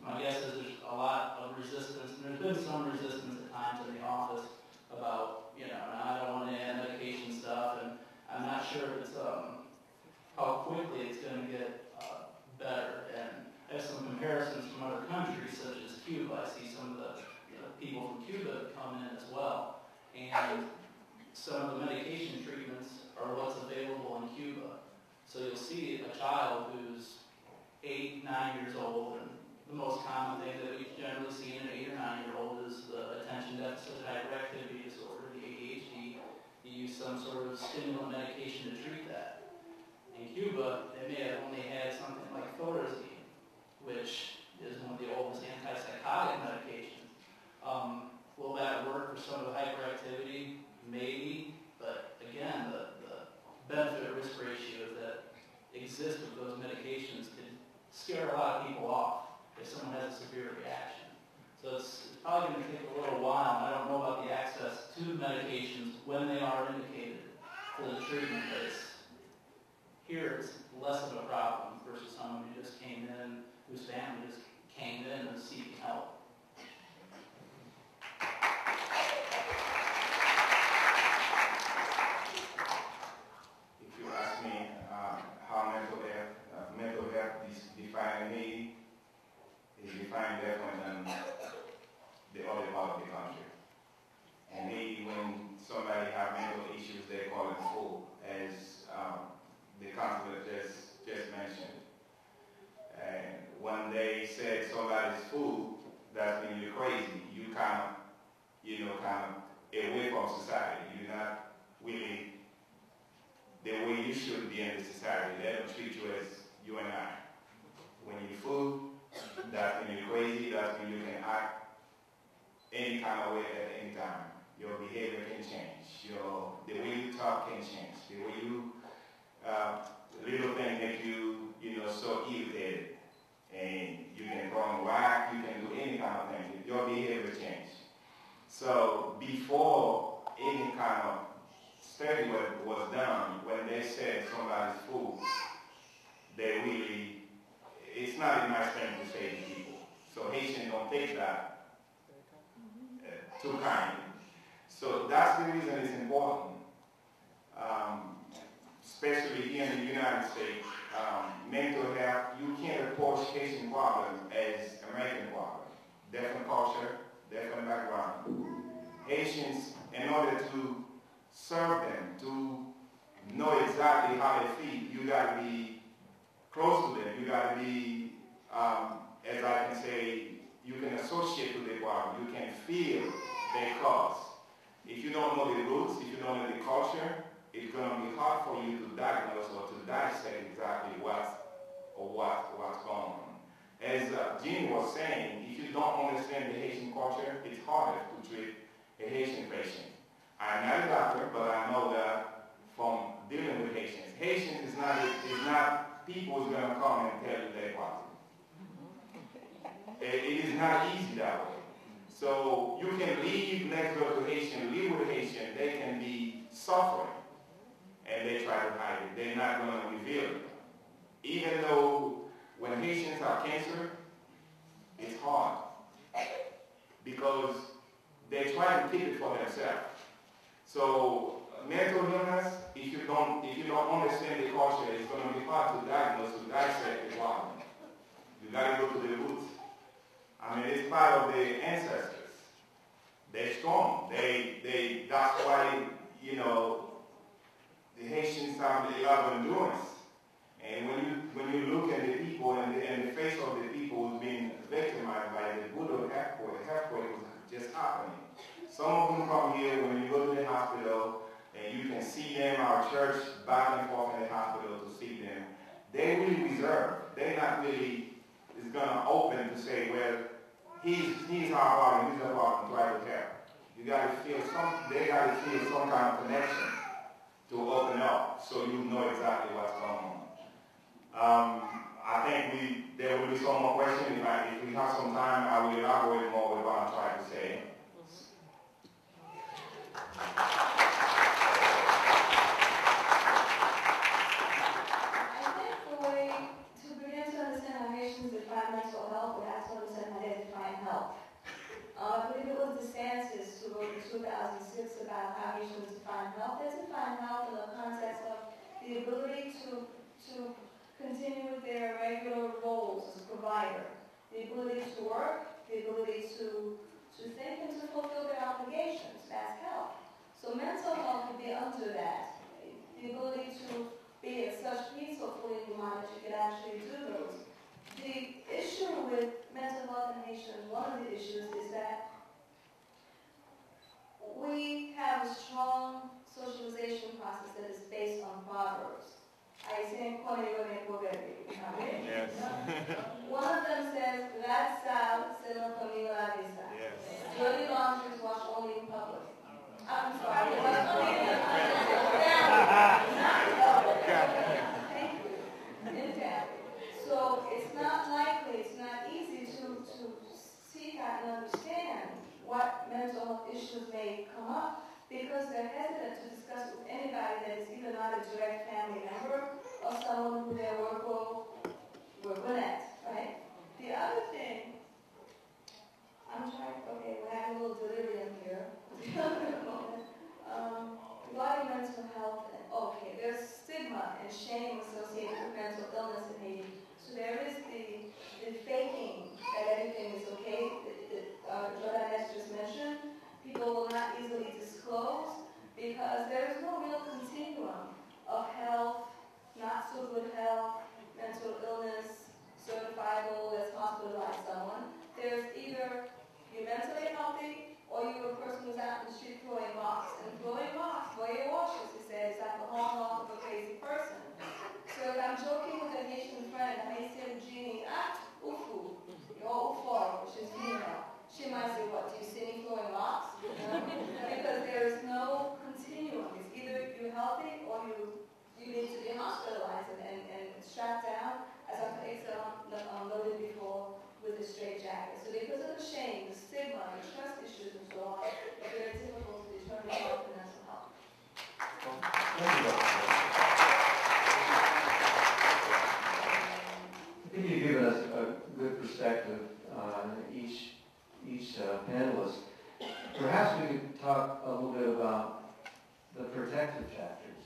S8: My guess is there's a lot of resistance, and there's been some resistance at times in the office about, I don't want to add medication stuff, and I'm not sure if it's, how quickly it's going to get better. And I have some comparisons from other countries, such as Cuba. I see some of the people from Cuba come in as well. And some of the medication treatments are what's available in Cuba. So you'll see a child who's 8, 9 years old, and the most common thing that we generally see in an 8 or 9-year-old is the attention deficit hyperactivity disorder, the ADHD. You use some sort of stimulant medication to treat that. In Cuba, they may have only had something like thorazine, which is one of the oldest antipsychotic medications. Will that work for some of the hyperactivity? Maybe, but again, the benefit-risk ratio that exists with those medications can scare a lot of people off if someone has a severe reaction. So it's probably going to take a little while. I don't know about the access to medications when they are indicated for the treatment, but here it's less of a problem versus someone who just came in, whose family just came in and seeking help.
S4: If you ask me how mental health is defined in Haiti, it's defined different than the other part of the country. In Haiti, when somebody has mental issues, they call it fool, as the counselor just mentioned. And when they said somebody's fool, that means you're crazy. You kind of away from society. You're not really the way you should be in the society. They don't treat you as you and I. When you're fool, that means you're crazy. That means you can act any kind of way at any time. Your behavior can change. The way you talk can change. The way you little things make you, so irritated. And you can go on whack, you can do any kind of thing. Your behavior change. So before any kind of study was done, when they said somebody's fool, it's not a nice thing to say to people. So Haitians don't take that too kindly. So that's the reason it's important. Especially here in the United States, mental health, you can't approach Haitian problems as American problems. Different culture, different background. Haitians, in order to serve them, to know exactly how they feel, you got to be close to them. You got to be, as I can say, you can associate with the problem. You can feel their cause. If you don't know the roots, if you don't know the culture, it's going to be hard for you to diagnose or to dissect exactly what's going on. As Jean was saying, if you don't understand the Haitian culture, it's harder to treat a Haitian patient. I'm not a doctor, but I know that from dealing with Haitians. Haitians is not people who's going to come and tell you their problem. It is not easy that way. So you can live next door to Haitian, live with Haitian, they can be suffering. And they try to hide it. They're not going to reveal it. Even though when Haitians have cancer, it's hard. Because they try to keep it for themselves. So mental illness, if you don't understand the culture, it's going to be hard to diagnose, to dissect the problem. You got to go to the roots. I mean, it's part of the ancestors. They're strong. That's why, the Haitians have a lot of endurance. And when you look at the people and the face of the people who's been victimized by the brutal earthquake was just happening. Some of them come here when you go to the hospital and you can see them, our church, back and forth in the hospital to see them. They're really reserved. They're not really, it's going to open to say, well, he's our problem, he's our problem, try to help. You got to feel they got to feel some kind of connection to open up, so you know exactly what's going on. I think there will be some more questions. If we have some time, I will elaborate more with what I'm trying to say.
S1: I think the way to begin to understand how Haitians define mental health, we have to understand how they define health. I believe it was DeSantis who wrote in 2006 about how Haitians define health. They define health in the context of the ability to continue with their regular roles as a provider, the ability to work, the ability to think and to fulfill their obligations. That's health. So mental health would be under that. The ability to be at such peace, hopefully, in your mind that you can actually do those. The issue with mental health in Haitians, one of the issues is that we have a strong socialization process that is based on proverbs. I say,
S4: Yes.
S1: one of them says, "La sal se no conmigo la visa."
S4: Yes.
S1: Dirty laundry is washed only in public. I'm sorry, it was only in Thank you. Exactly. So it's not likely, it's not easy to seek out and understand what mental health issues may come up because they're hesitant to discuss with anybody that is either not a direct family member or someone who their work will good at, right? The other thing, okay, we're having a little delirium here. Regarding mental health, there's stigma and shame associated with mental illness in Haiti. So there is the faking that everything is okay, that just mentioned. People will not easily disclose because there is no real continuum of health, not so good health, mental illness, certifiable as hospitalized someone. There's either you're mentally healthy or you're a person who's out in the street throwing rocks. And throwing rocks, boy, your washes, he said, is like the hallmark of a crazy person. So if I'm joking with a Haitian friend, I may say to Jeannie, ufu, you're ufo, which is female. She might say, what, do you see me throwing rocks? Because there is no continuum. It's either you're healthy or you need to be hospitalized and strapped down, as Dr. Excel noted before, with a straight jacket. So because of the shame, the stigma, the trust issues and so on, it's very difficult to determine health and mental health.
S3: Thank you, Dr. I think you've given us a good perspective on each panelist. Perhaps we could talk a little bit about the protective factors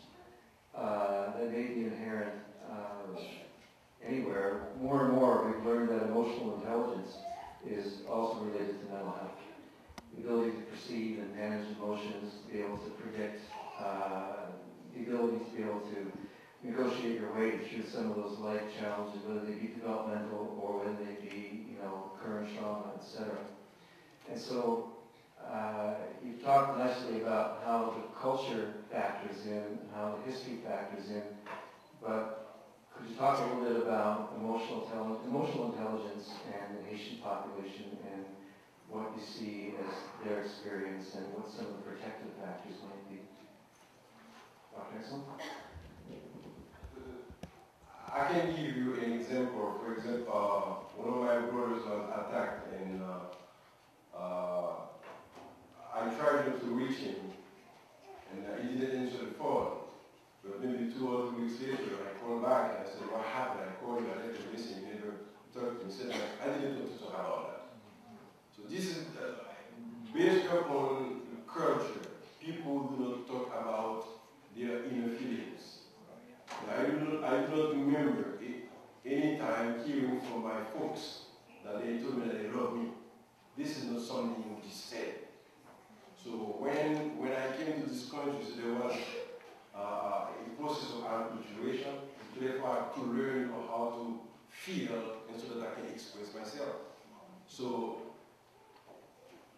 S3: that may be inherent anywhere. More and more, we've learned that emotional intelligence is also related to mental health. The ability to perceive and manage emotions, to be able to predict, the ability to be able to negotiate your way through some of those life challenges, whether they be developmental or whether they be, current trauma, etc. And so you've talked nicely about how the culture factors in, how the history factors in, but could you talk a little bit about emotional intelligence and the Haitian population and what you see as their experience and what some of the protective factors might be? Dr. Exel?
S7: I can give you an example. For example, one of my brothers was attacked and I tried to reach him and he didn't answer the phone. But maybe 2 or 3 weeks later, I called back and I said, what happened? I called you, I left you missing, you never talked to me. He said, I didn't want to talk about that. So this is based upon culture. People do not talk about their inner feelings. I do not remember any time hearing from my folks that they told me that they love me. This is not something which is said. So when I came to this country, so there was a process of acculturation, therefore I have to learn how to feel and so that I can express myself. So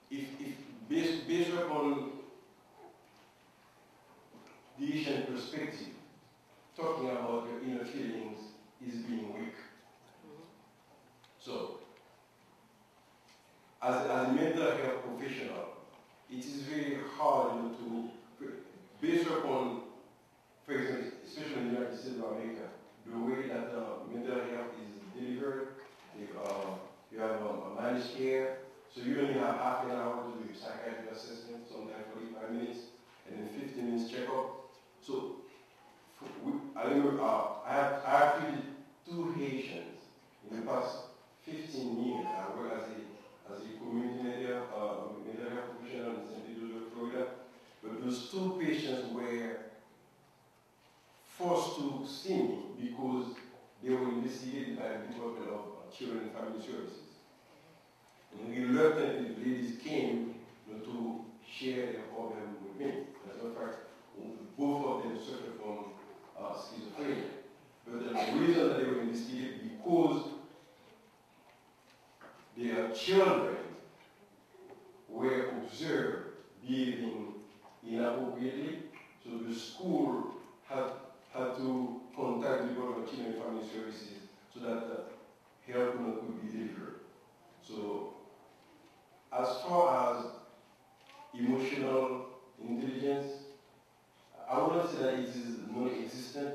S7: if based upon the Asian perspective, talking about your inner feelings is being weak. So as a mental health professional, it is very hard to, based upon, for example, especially in the United States of America, the way that mental health is delivered, you have a managed care, so you only have half an hour to do psychiatric assessment, sometimes 45 minutes, and then 15 minutes checkup. So I have treated 2 Haitians in the past 15 years. I work as a community mental health professional in St. Petersburg, Florida. But those 2 patients were forced to see me because they were investigated by the Department of Children and Family Services. And reluctantly, the ladies came to share their problem with me. As a matter of fact, both of them suffer from schizophrenia. But the reason that they were investigated because their children were observed behaving inappropriately, so the school had to contact the Department of Children and Family Services so that help could be delivered. So as far as emotional intelligence, I wouldn't say that it is non-existent,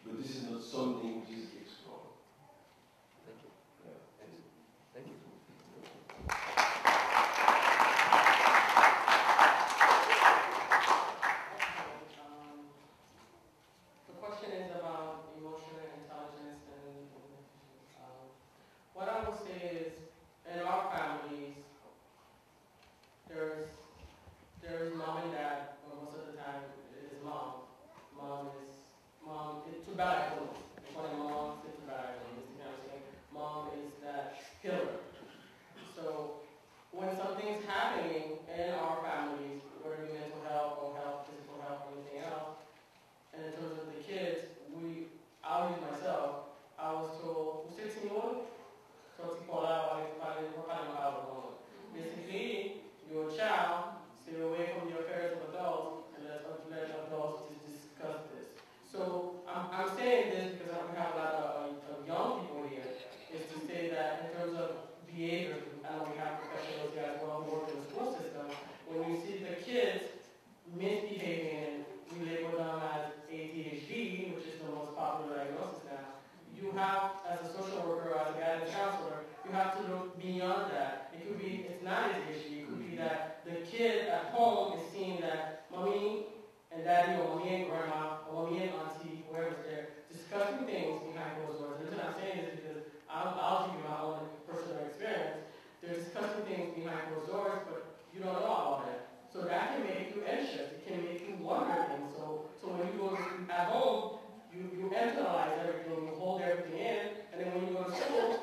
S7: but this is not something which is explored.
S3: Thank you. Yeah. Thank you.
S6: The question is about emotional intelligence and what I would say is in our families, there's mom and dad, but most of the time it is mom. Mom, it's too bad I don't. It's one of my moms, it's too bad I don't. You know what I'm saying? Mom is that healer. So when something's happening in our families, whether it be mental health or health, physical health, or anything else, and in terms of the kids, I'll use myself. I was told, 16 years, so it's called out, basically, you're a child, stay away from the affairs of adults, and let adults to discuss this. So I'm saying this because we have a lot of young people here, is to say that in terms of behavior, I know we have professionals here as well who work in the school system, when you see the kids misbehaving, we label them as ADHD, which is the most popular diagnosis now, you have, as a social worker, as a guidance counselor, you have to look beyond that. It could be, it's not ADHD, it could be that the kid at home is seeing that mommy and daddy, or mommy and grandma, or mommy and auntie, whoever's there, discussing things behind closed doors. And the reason I'm saying this is because I'll give you my own personal experience. They're discussing things behind closed doors, but you don't know about it. So that can make you anxious. It can make you wonder things. So when you go at home, you internalize everything, you hold everything in, and then when you go to school,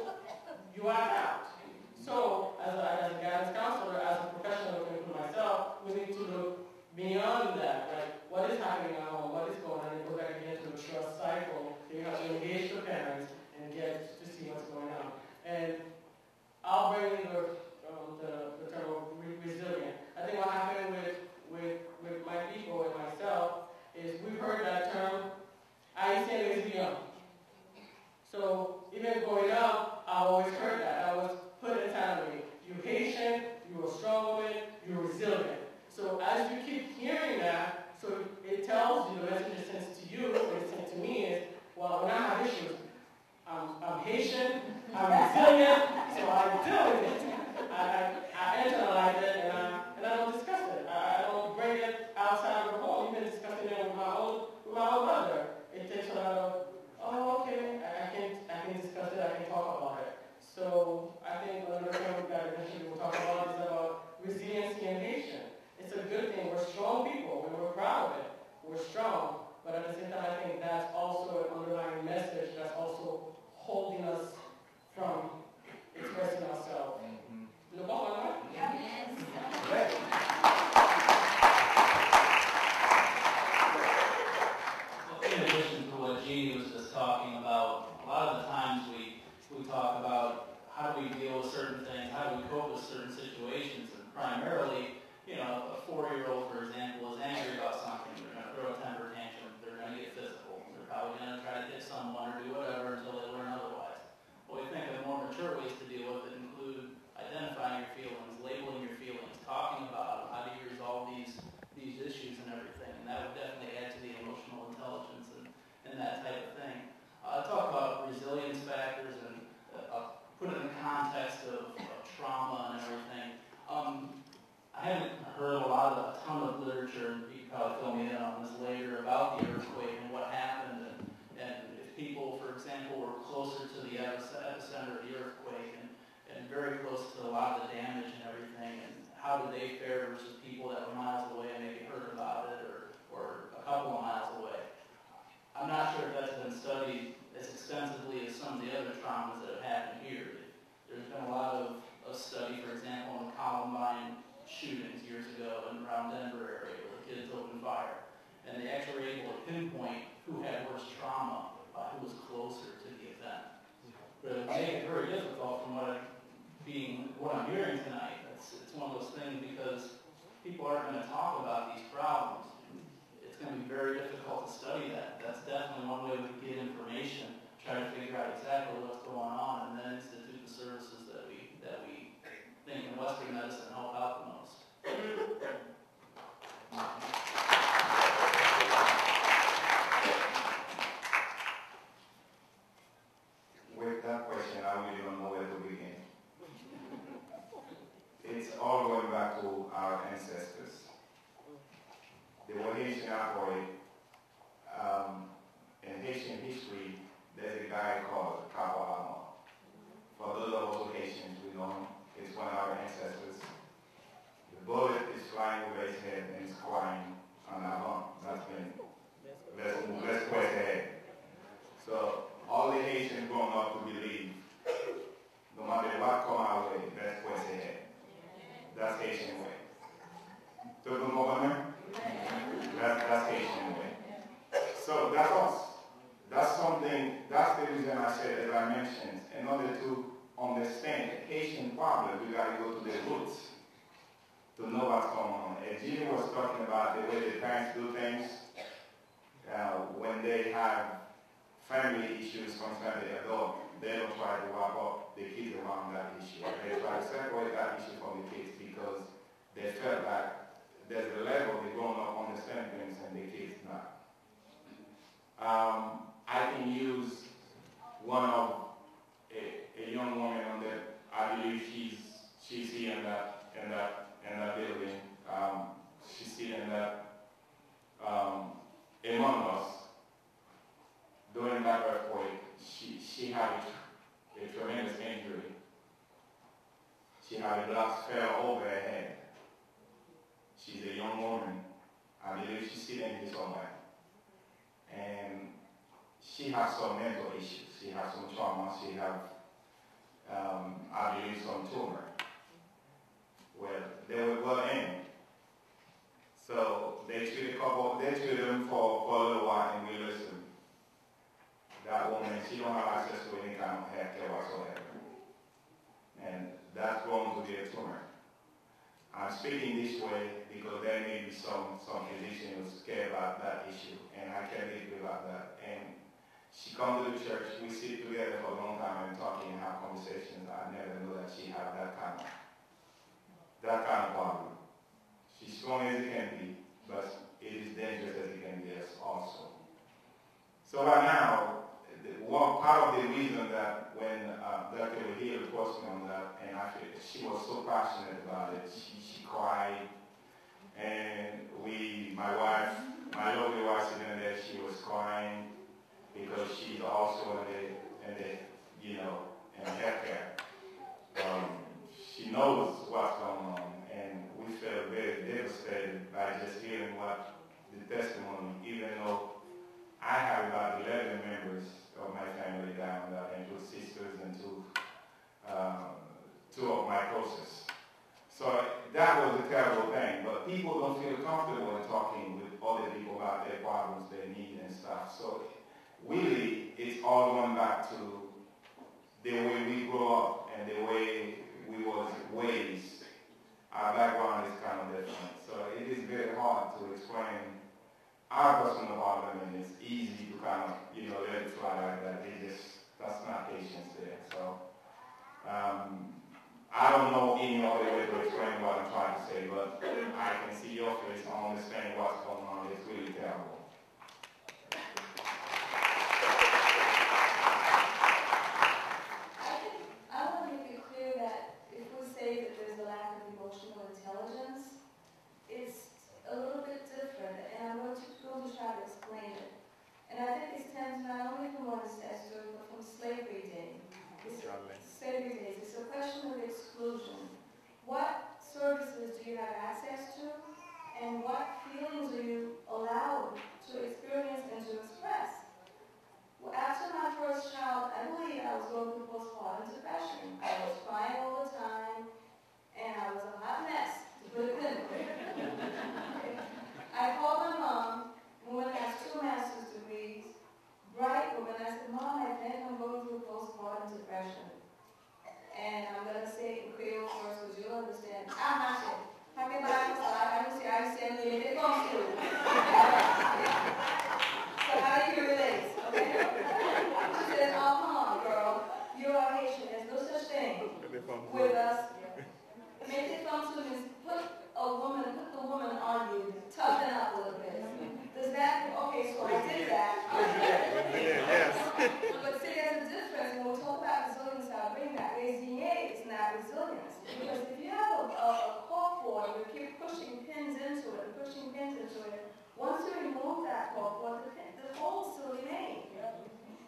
S6: you act out. So as a guidance counselor, as a professional looking for myself, we need to look beyond that. Like, what is happening at home? What is going on? And go back again to the trust cycle. You have to engage the parents and get to see what's going on. And I'll bring in the term of resilient. I think what happened with my people and myself is we've heard that term, Haitian is young. So even growing up, I always heard that. I was put in time with me. You're Haitian, you're a strong woman, you're resilient. So as you keep hearing that, so it tells you, the message it sends to you, what it sends to me is, well, when I have issues, I'm Haitian, I'm resilient, so I deal with it. I internalize it and I don't discuss it. I don't bring it outside of the home, even discussing it with my own mother. It takes a lot of, oh, okay, I can discuss it, I can talk about it. So I think another thing that eventually we'll talk about is about resiliency and Haitian. It's a good thing. We're strong people and we're proud of it. We're strong. But at the same time, I think that's also an underlying message that's also holding us from expressing ourselves. Le bon, yes.
S8: In addition to what Jeannie was just talking about, a lot of the times we talk about how do we deal with certain things, how do we cope with certain situations, and primarily, a 4-year-old, for example, is angry about something. They're going to throw a temper tantrum. They're going to get physical. They're probably going to try to hit someone or do whatever until they learn otherwise. But we think of more mature ways to deal with it include identifying your feelings, labeling your feelings, talking about them, how do you trauma and everything. I haven't heard a ton of literature, and you can probably fill me in on this later, about the earthquake and what happened, and if people, for example, were closer to the epicenter of the earthquake and very close to a lot of the damage and everything, and how did they fare versus people that were miles away and maybe heard about it or a couple of miles away. I'm not sure if that's been studied as extensively as some of the other traumas that have happened here. There's been a lot of study, for example, on the Columbine shootings years ago in around Denver area where the kids opened fire. And they actually were able to pinpoint who had worse trauma, who was closer to the event. But it made it very difficult from what I'm hearing tonight. It's one of those things because people aren't going to talk about these problems. It's going to be very difficult to study that. That's definitely one way we can get information, try to figure out exactly what's going on, and then institute the services that we think in Western medicine help out the most.
S4: With that question, I really don't know where to begin. It's all going back to our ancestors. The Haitian operate, in Haitian history, there's a guy called Capo. For those of us who Haitians, we know him. It's one of our ancestors. The bullet is flying over his head and he's crying on our lung. That's been, let's quest ahead. So all the Haitians growing up to believe, no matter what come our way, let's quest ahead. That's Haitian way. Todo mundo comprende? That's Haitian way. So that's us. That's something, that's the reason I said, as I mentioned, in order to understand the Haitian problem, we got to go to the roots to know what's going on. As Jimmy was talking about the way the parents do things, when they have family issues concerning the adult, they don't try to wrap up the kids around that issue. They try to separate that issue from the kids because they felt like there's a level they grown up understand things and the kids not. I can use one of a young woman on that. I believe she's here in that building. She's here in that among us. During that earthquake, she had a tremendous injury. She had a glass fell over her head. She's a young woman. I believe she's sitting here somewhere. And she has some mental issues. She has some trauma. She has, I believe, some tumor. Well, they were well in. So they treated them for a little while, and we listened. That woman, she don't have access to any kind of health care whatsoever. And that's going to be a tumor. I'm speaking this way because there may be some physicians scared about that issue, and I can't live without that. And she comes to the church, we sit together for a long time and talking and have conversations. I never knew that she had that kind of problem. She's strong as it can be, but it is dangerous as it can be also. So right now, one part of the reason that when Dr. Hill approached me on that, and I feel she was so passionate about it, she cried, and my lovely wife sitting there, she was crying because she's also in the healthcare. She knows what's going on, and we felt very devastated by just hearing the testimony, even though I have about 11 members of my family down there, and 2 sisters and two of my closest. So that was a terrible thing, but people don't feel comfortable in talking with other people about their problems, their needs and stuff. So really, it's all going back to the way we grew up and the way we was raised. Our background is kind of different. So it is very hard to explain our personal problem, and it's easy to kind of, let it fly like that. That's not patience there. So I don't know any other way to explain what I'm trying to say, but I can see your face. I understand what's going on. It's really terrible.
S1: I want to what feelings are you allowed to experience and to express? Well, after my first child, I believe I was going through postpartum depression. I was crying all the time, and I was a hot mess, to put it simply. I called my mom, a woman has 2 master's degrees, bright woman. I said, Mom, I think I'm going through postpartum depression. And I'm going to say it in Creole first, because you'll understand. I'm not sure. I don't say I understand the minute it comes to. So how do you relate? Okay? She says, oh, come on, girl. You're a Haitian. There's no such thing with us. Make it come to means put the woman on you, toughen up a little bit. Does that, okay, so I did that.
S9: Yes.
S1: But see, there's a difference when we talk about resilience, I bring that. Resilience is not resilience. Because if you have a cork cord, you keep pushing pins into it and pushing pins into it, once you remove that cork cord, the hole still remains.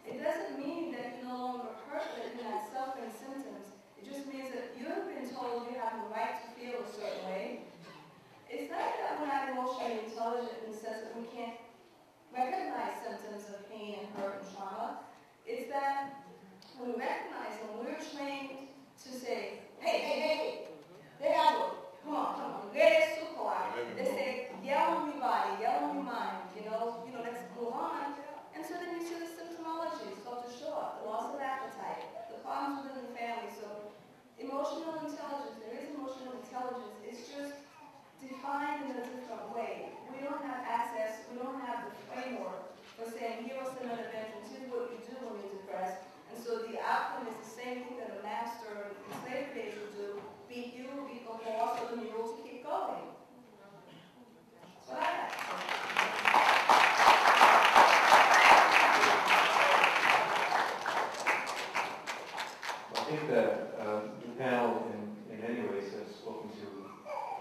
S1: It doesn't mean that you no longer hurt, that you're not suffering symptoms. It just means that you've been told you have the right to feel a certain way. It's not that we're not emotionally intelligent in the sense that we can't recognize symptoms of pain and hurt and trauma. It's that when we recognize them, we're trained to say, hey, there I go. Come on. Let's They say, yell on your body, yell on your mind, let's go on. And so then you see the symptomology start to show up, the loss of appetite, the problems within the family. So emotional intelligence, there is emotional intelligence. It's just defined in a different way. We don't have access, we don't have the framework for saying, here are some interventions, here's what you do when you're depressed. And so the outcome is the same thing that a master in slave days would do, beat you, beat the horse, or the mule to keep going. So
S3: I think that the panel, in many ways, has spoken to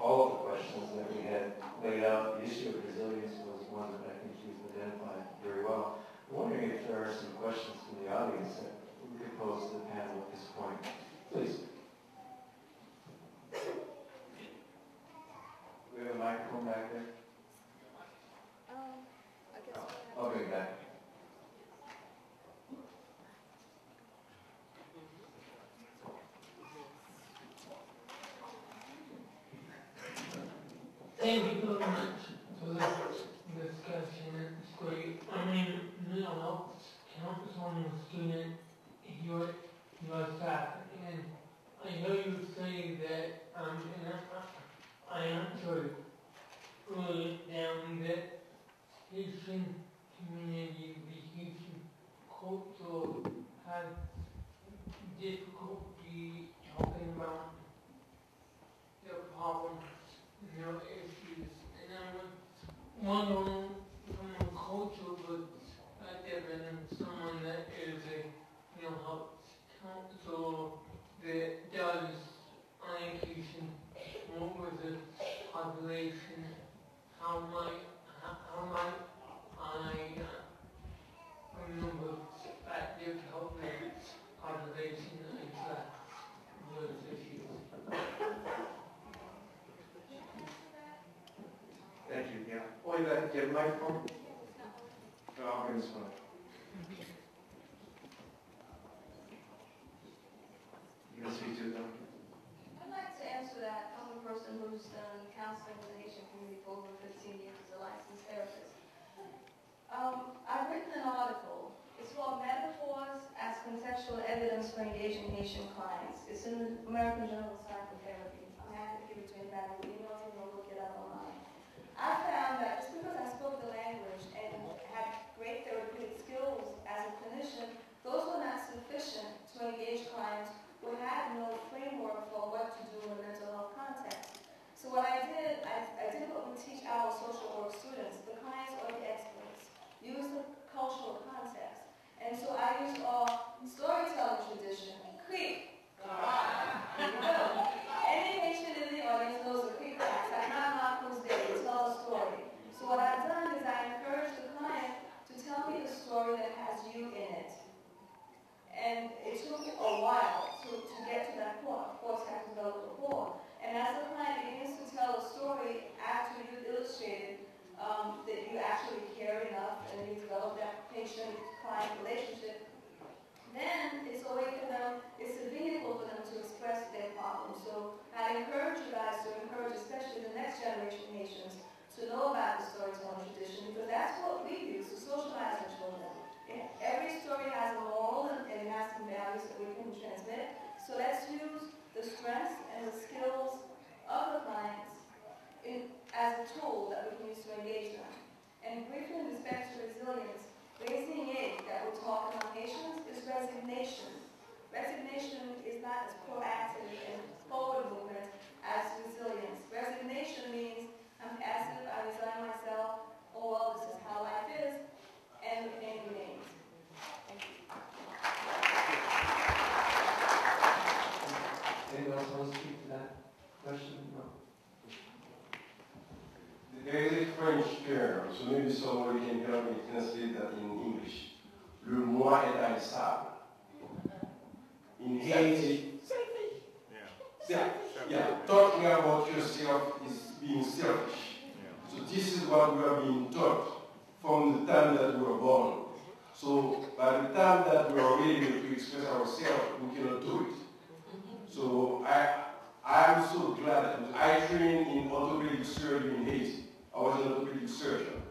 S3: all of the questions that we had laid out. The issue of resilience was one that I think you've identified very well. I'm wondering if there are some questions from the audience that we could pose to the panel at this point. Please. We have a microphone back there.
S5: I guess
S3: I'll bring it back.
S10: Thank you very much for this discussion. It's great. I mean, mental health counts on the student here at USF. And I know you say that, and I answered earlier down that Haitian community, the Haitian culture has difficulty talking about their problems, their issues, and I was wondering from a cultural perspective and someone that is a health counselor that does orientation with the population, how might I remember perspective help the population address those issues?
S3: Thank you, yeah. Oh, you have a microphone? No, I'll bring this one. You can speak to it, though.
S1: I'd like to answer that from a person who's done counseling in the Haitian community for over 15 years as a licensed therapist. I've written an article. It's called Metaphors as Contextual Evidence for Engaging Haitian Clients. It's in the American Journal of Psychotherapy. I'm happy to give it to anybody who emails me or look it up online. I found that just because I spoke the language and had great therapeutic skills as a clinician, those were not sufficient to engage clients who had no framework for what to do in a mental health context. So what I did what we teach our social work students. The clients are the experts. Use the cultural context. And so I used our storytelling tradition, Creek. Any Haitian in the audience knows the Creek Acts. Like my Malcolm's Day, tell a story. So what I've done is I encourage the client to tell me a story that has you in it. And it took a patient-client relationship, then it's a way for them, it's a vehicle for them to express their problems. So I encourage you guys to encourage, especially the next generation Haitians, to know about the storytelling tradition, because that's what we use to socialize our children. Every story has a moral and it has some values that we can transmit. So let's use the strengths and the skills of the clients as a tool that we can use to engage them. And briefly, in respect to resilience, raising aid that we're talking about Haitians is resignation. Resignation is not as proactive and forward movement as resilience. Resignation means I'm passive, I resign myself, oh well, this is how life is, and remain remains. Thank you.
S3: Anyone else want to speak to that question? No.
S7: There is a French term, so maybe somebody can help me translate that in English. Le moi est haïssable. In Haiti, talking about yourself is being selfish. So this is what we are being taught from the time that we were born. So by the time that we are ready to express ourselves, we cannot do it. So I'm so glad that I trained in orthopedic surgery in Haiti. I was an orthopedic surgeon.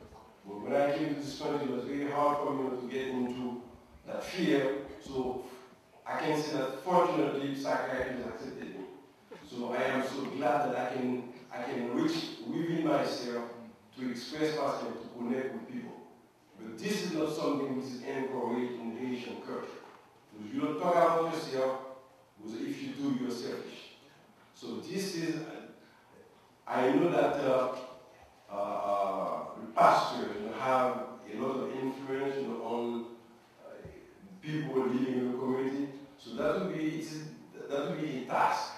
S7: But when I came to this country, it was very hard for me to get into that field. So I can say that fortunately, psychiatry accepted me. So I am so glad that I can reach within myself to express myself, to connect with people. But this is not something which is encouraged in the Haitian culture. Because you don't talk about yourself, because if you do, you're selfish. So this is, I know that the pastors have a lot of influence on people living in the community. So that would be a task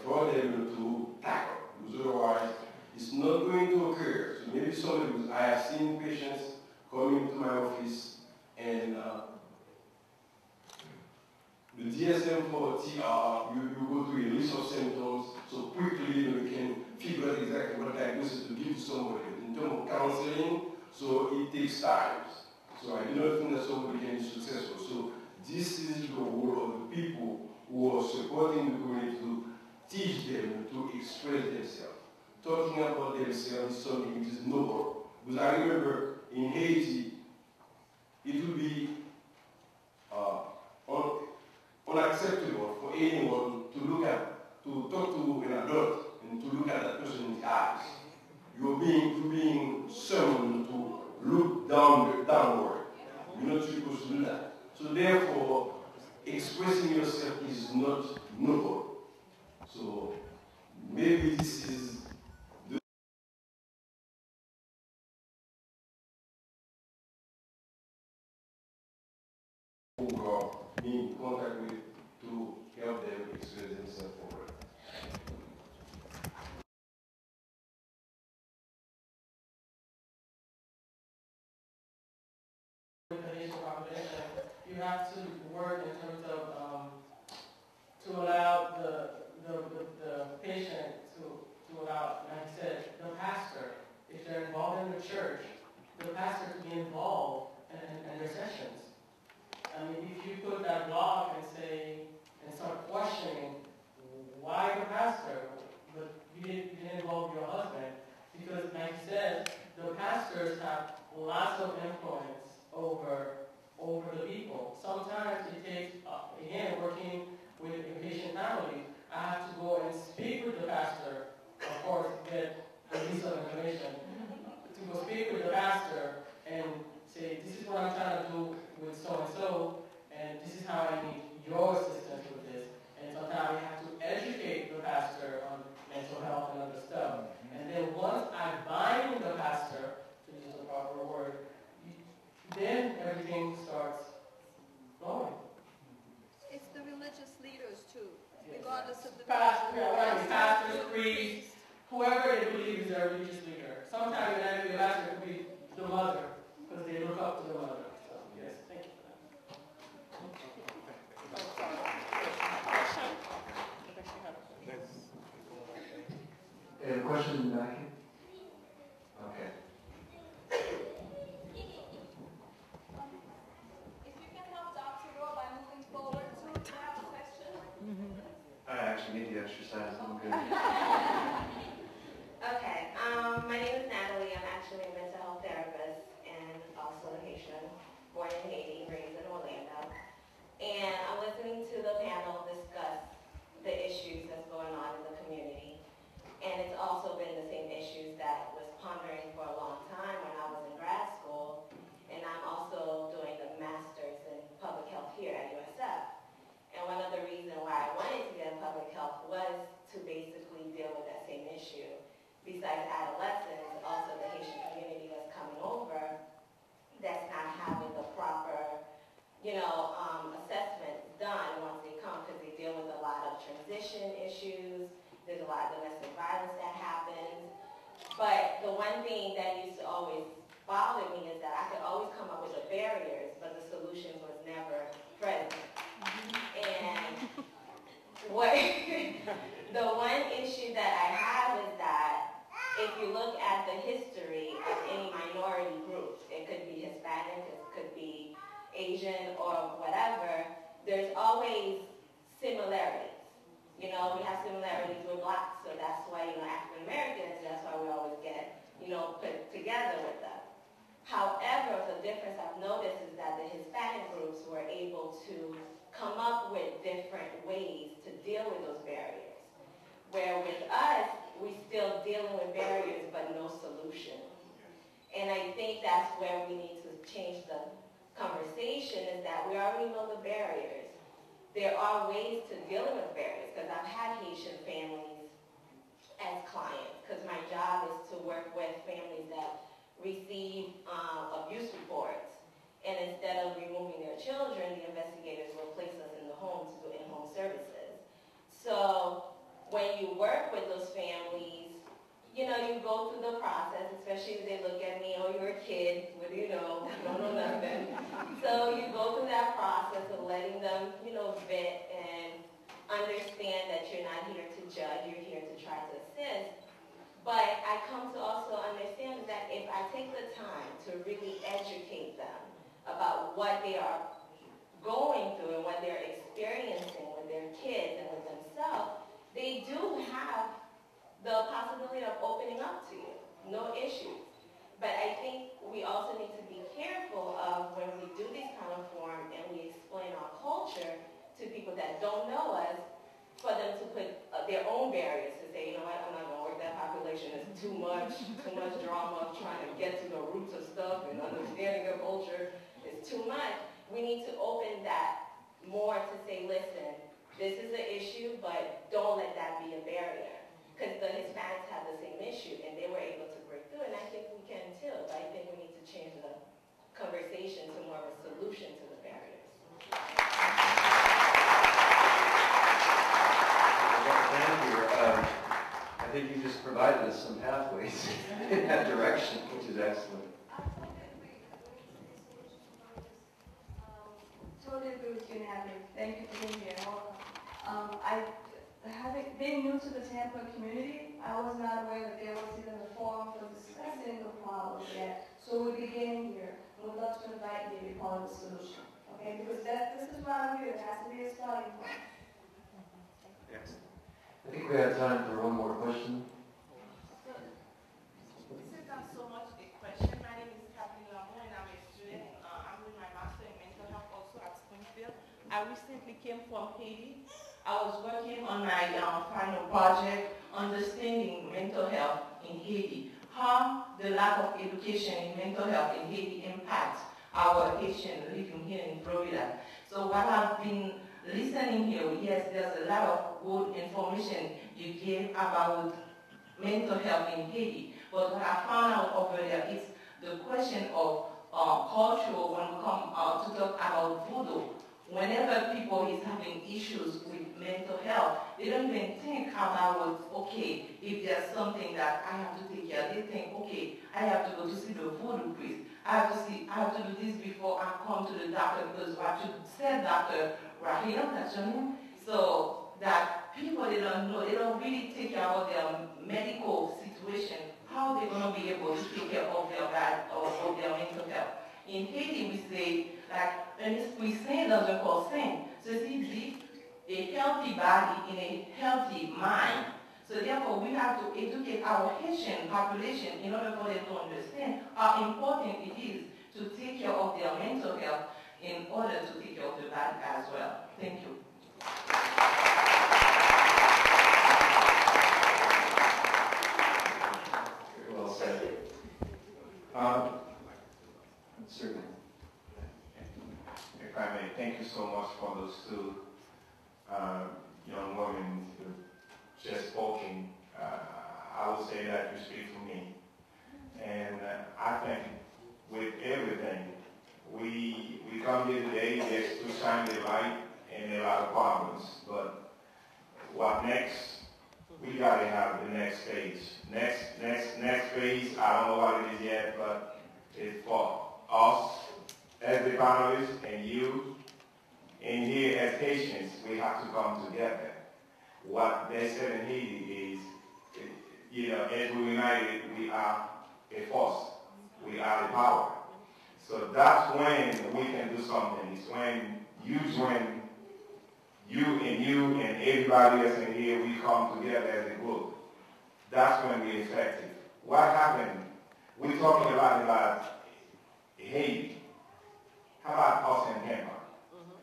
S7: for them to tackle. Because otherwise, it's not going to occur. So maybe somebody, because I have seen patients coming to my office and the DSM for TR, you go through a list of symptoms, so quickly you can figure out exactly what diagnosis to give to somebody. In terms of counseling, so it takes time. So I do not think that somebody can be successful. So this is the role of the people who are supporting the community to teach them to express themselves. Talking about themselves is something which is noble. Because I remember in Haiti, it would be unacceptable for anyone to talk to an adult and to look at that person in the eyes. You're being summoned to look downward. You're not supposed to do that. So therefore, expressing yourself is not noble. So maybe this is the who are being in contact with to help them express themselves forward.
S6: With the Haitian population, you have to work in terms of to allow the patient to allow, like I said, the pastor, if they're involved in the church, the pastor to be involved in their sessions. I mean, if you put that block and say, and start questioning why the pastor, but you didn't involve your husband, because like you said, the pastors have lots of influence over the people. Sometimes it takes, again, working with a patient family, I have to go and speak with the pastor, of course, get a piece of information, to go speak with the pastor and say, this is what I'm trying to do with so-and-so, and this is how I need your assistance with this. And sometimes we have to educate the pastor on mental health and other stuff. And then once I bind the pastor, to use the proper word, then everything starts flowing.
S5: It's the religious leaders too, regardless of the
S6: pastors, priests, whoever they believe is their religious leader. Sometimes it could be the pastor, it could be the mother, because they look up to the mother. So, yes, thank you for that.
S3: A question in the back here? Okay. actually need the exercise. I'm good.
S11: Okay, my name is Natalie. I'm actually a mental health therapist and also a Haitian, born in Haiti, raised in Orlando. And I'm listening to the panel discuss the issues that's going on in the community. And it's also been the same issues that was pondering for a long time when I was in grad school. And I'm also doing the master's in public health here at USF. And one of the reasons why I wanted to get in public health was to basically deal with that same issue. Besides adolescents, also the Haitian community that's coming over that's not having the proper, assessment done once they come, because they deal with a lot of transition issues. There's a lot of domestic violence that happens. But the one thing that used to always bother me is that I could always come up with the barriers, but the solutions was never present. And what the one issue that I have is that if you look at the history of any minority group, it could be Hispanic, it could be Asian or whatever, there's always similarities. We have similarities with blacks, so that's why, African Americans, that's why we always get, put together with them. However, the difference I've noticed is that the Hispanic groups were able to come up with different ways to deal with those barriers. Where with us, we still dealing with barriers but no solution. And I think that's where we need to change the conversation, is that we already know the barriers. There are ways to dealing with barriers, because I've had Haitian families as clients, because my job is to work with families that receive abuse reports. And instead of removing their children, the investigators will place us in the home to do in-home services. So when you work with those families, you go through the process, especially if they look at me, oh, you're a kid, what do you know? Don't know nothing. So you go through that process of letting them, vet and understand that you're not here to judge, you're here to try to assist. But I come to also understand that if I take the time to really educate them about what they are going through and what they're experiencing with their kids and with themselves, they do have the possibility of opening up to you, no issues. But I think we also need to be careful of when we do these kind of forums and we explain our culture to people that don't know us, for them to put their own barriers, to say, you know what, I'm not going to work that population, it's too much drama, trying to get to the roots of stuff and understanding their culture is too much. We need to open that more to say, listen, this is an issue, but don't let that be a barrier. Because the Hispanics have the same issue, and they were able to break through, and I think we can too. But I think we need to change the conversation to more of a solution to the barriers.
S3: Thank you. I think you just provided us some pathways in that direction, which is excellent.
S1: Totally agree with you, Natalie. Thank you for being here. Having been new to the Tampa community, I was not aware that there was even a forum for discussing the problems yet. So we're beginning here. We'd love to invite you to be part of the solution. Okay? Because this is why we're here. It has to be a starting point.
S3: Yes. I think we have time for one more question.
S12: Since I'm so much a question, my name is Kathleen Lamont and I'm a student. I'm doing my master in mental health also at Springfield. I recently came from Haiti. I was working on my final project, understanding mental health in Haiti, how the lack of education in mental health in Haiti impacts our Haitian living here in Florida. So while I've been listening here, yes, there's a lot of good information you gave about mental health in Haiti. But what I found out over there is the question of culture when we come to talk about voodoo. Whenever people is having issues with mental health, they don't even think about, okay, if there's something that I have to take care of. They think, okay, I have to go to see the voodoo priest. I have to do this before I come to the doctor, because what you said, Dr. Rahim, that's your name. So that people, they don't know, they don't really take care of their medical situation, how they're going to be able to take care of their mental health. In Haiti, we say, like, un esprit saint dans un corps sain. Ceci dit, a healthy body in a healthy mind. So therefore, we have to educate our Haitian population in order for them to understand how important it is to take care of their mental health in order to take care of the body as well. Thank you.
S3: Very well said. Certainly.
S4: If I may, thank you so much for those two young women who just spoken. I would say that you speak for me. And I think with everything, we come here today just to shine the light in a lot of problems. But what next? We got to have the next stage. Next phase, I don't know what it is yet, but it's for us as the panelists and you. And here as Haitians, we have to come together. What they said in Haiti is, as we united, we are a force. We are the power. So that's when we can do something. It's when you join, you and everybody else in here, we come together as a group. That's when we're effective. What happened? We're talking a lot about Haiti. How about us in Denmark?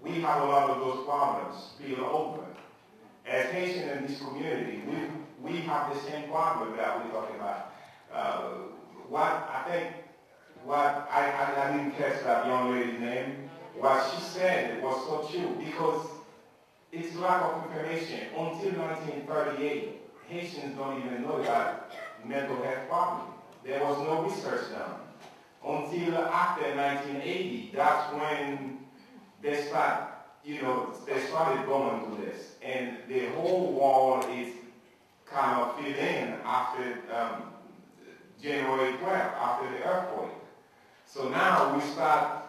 S4: We have a lot of those problems spilled over. As Haitians in this community, we have the same problem that we're talking about. I didn't catch that young lady's name. What she said was so true because it's lack of information. Until 1938, Haitians don't even know that mental health problem. There was no research done. Until after 1980, that's when they started going through this. And the whole world is kind of filled in after January 12th, after the earthquake. So now we start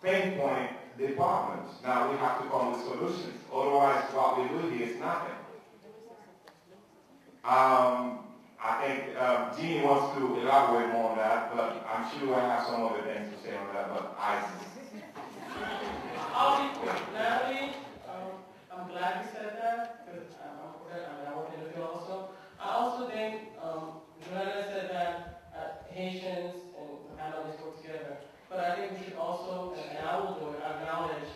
S4: pinpoint the problems. Now we have to come with solutions. Otherwise, what we do here is nothing. I think Jeannie wants to elaborate more on that, but I'm sure I have some other things to say on that, but
S6: I'll be quick. Natalie, I'm glad you said that, because I work in the field also. I also think Joanna said that Haitians and families work together, but I think we should also, and I will do it, acknowledge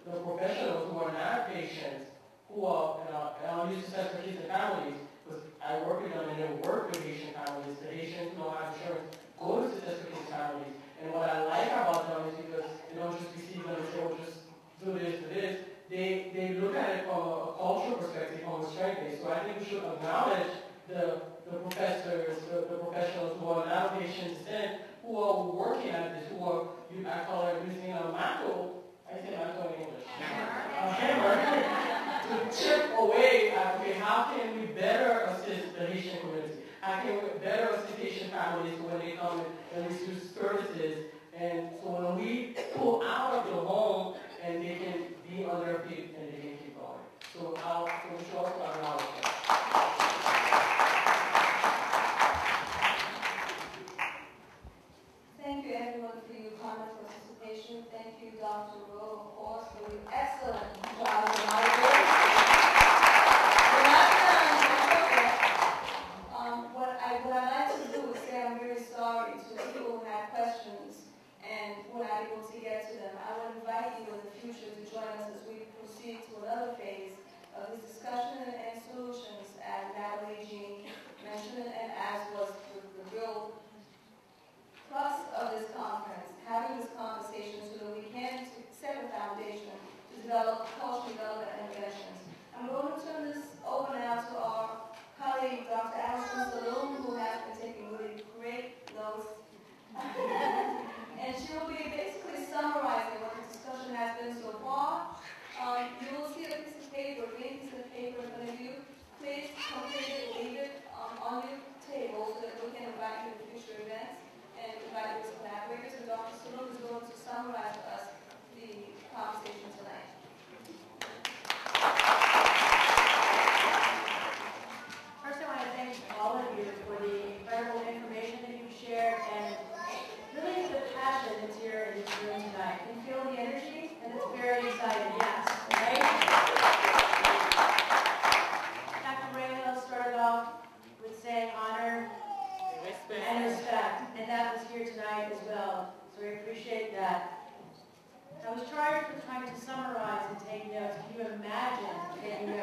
S6: the professionals who are not patients, who are, and I'll use the Center for Kids and Families, because I work with them and they work with Haitian families. The Haitians who don't have insurance go to the Center for Kids and Families. And what I like about them is because they don't just receive them and say, oh, just do this, do this. They look at it from a cultural perspective, from a strength base. So I think we should acknowledge the professors, the professionals who are not Haitian descent, who are working at this, who are, I call it using a mantle, I say mantle in English, a hammer, to chip away at, okay, how can we better assist the Haitian community? How can we better assist Haitian families when they come and receive services? And so when we pull out of the home and they can be on their feet and they can keep going. So we should also acknowledge that.
S1: Thank you everyone for your comments, participation. Thank you, Dr. Rowe, of course, for your excellent job tonight.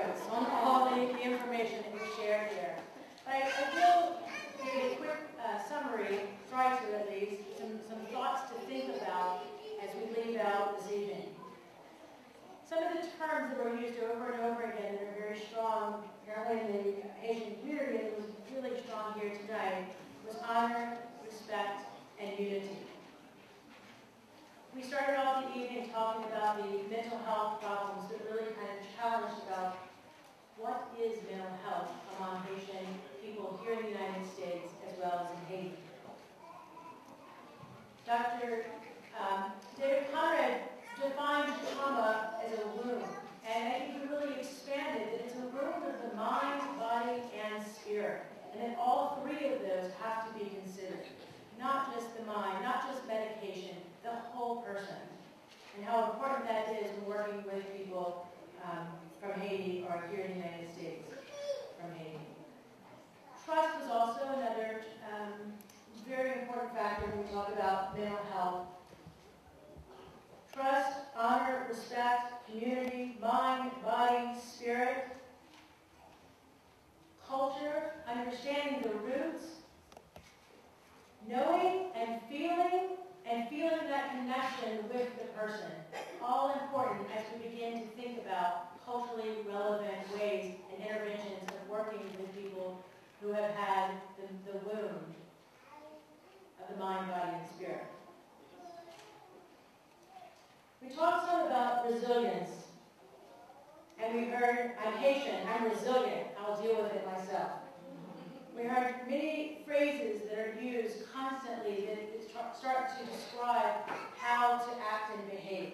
S13: notes on all the information that was shared here. But I will give a quick summary, try to at least, some thoughts to think about as we leave out this evening. Some of the terms that were used over and over again that are very strong, apparently in the Haitian community, and was really strong here tonight, was honor, respect, and unity. We started off the evening talking about the mental health problems that really kind of challenged about what is mental health among Haitian people here in the United States as well as in Haiti. Dr. David Conrad defined trauma as a wound, and I think he really expanded that it's a wound of the mind, body, and spirit, and that all three of those have to be considered. Not just the mind, not just medication, the whole person, and how important that is when working with people from Haiti or here in the United States from Haiti. Trust was also another very important factor when we talk about mental health. Trust, honor, respect, community, mind, body, spirit, culture, understanding the roots, knowing and feeling that connection with the person. All important as we begin to think about culturally relevant ways and interventions of working with people who have had the wound of the mind, body, and spirit. We talked some about resilience, and we heard, I'm Haitian, I'm resilient, I'll deal with it myself. We heard many phrases that are used constantly that start to describe how to act and behave.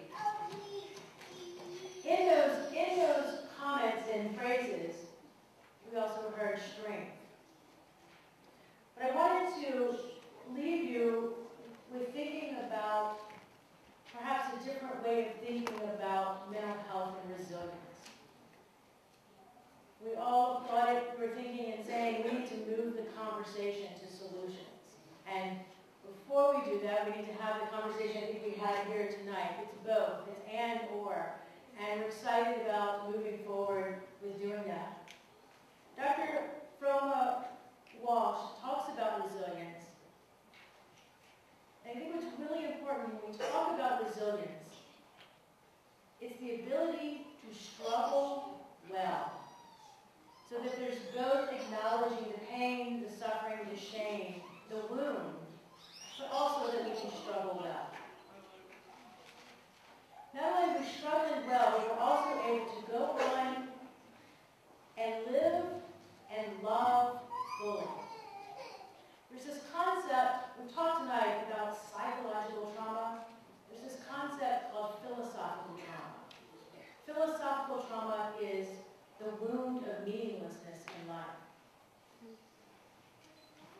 S13: In those comments and phrases, we also heard strength. But I wanted to leave you with thinking about perhaps a different way of thinking about mental health and resilience. We all thought it, we were thinking and saying we need to move the conversation to solutions. And before we do that, we need to have the conversation I think we had here tonight. It's both, it's and or. And we're excited about moving forward with doing that. Dr. Froma Walsh talks about resilience. And I think what's really important when we talk about resilience, it's the ability to struggle well. So that there's both acknowledging the pain, the suffering, the shame, the wound, but also that we can struggle well. Not only are we struggling well, but we're also able to go on and live and love fully. There's this concept, we've talked tonight about psychological trauma. There's this concept called philosophical trauma. Philosophical trauma is the wound of meaninglessness in life.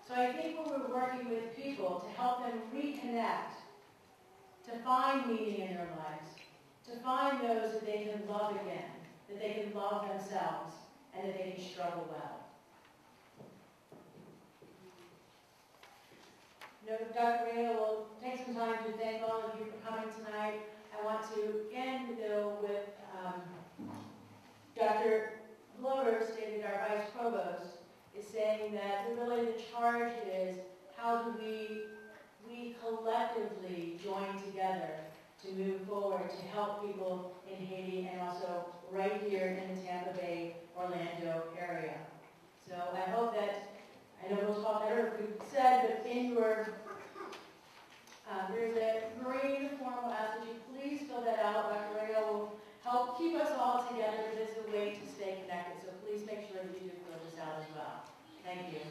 S13: So I think when we're working with people to help them reconnect, to find meaning in their lives, to find those that they can love again, that they can love themselves, and that they can struggle well. Dr. Reno will take some time to thank all of you for coming tonight. I want to end, though, with Dr. Glover stated, our Vice Provost, is saying that really the charge is how do we collectively join together to move forward to help people in Haiti and also right here in the Tampa Bay, Orlando area. So I hope that, I know we'll talk, I don't know if we said, but in your, there's a Marine form we'll ask that you please fill that out. Dr. Rayo will help keep us all together, but it's a way to stay connected. So please make sure that you do fill this out as well. Thank you.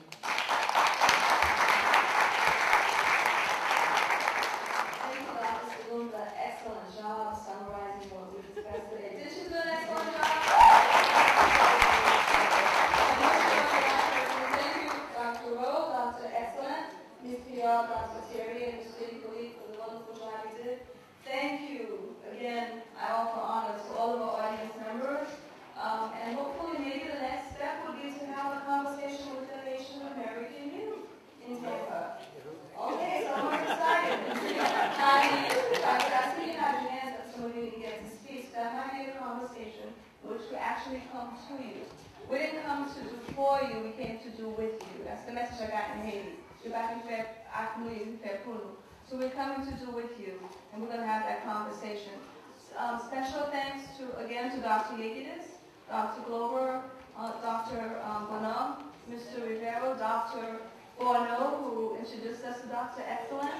S1: Thank you, Dr. Salula. Excellent job summarizing what we discussed today. Did you do an excellent job? Thank you, Dr. Rowe, Dr. Excellent, Ms. PR, Dr. Terry, and Ms. Philippe for the wonderful job you did. Thank you. Again, actually come to you. We didn't come to do for you, we came to do with you. That's the message I got in Haiti. So we're coming to do with you, and we're going to have that conversation. Special thanks again to Dr. Yegides, Dr. Glover, Dr. Bonham, Mr. Rivero, Dr. Borno, who introduced us to Dr. Excellent,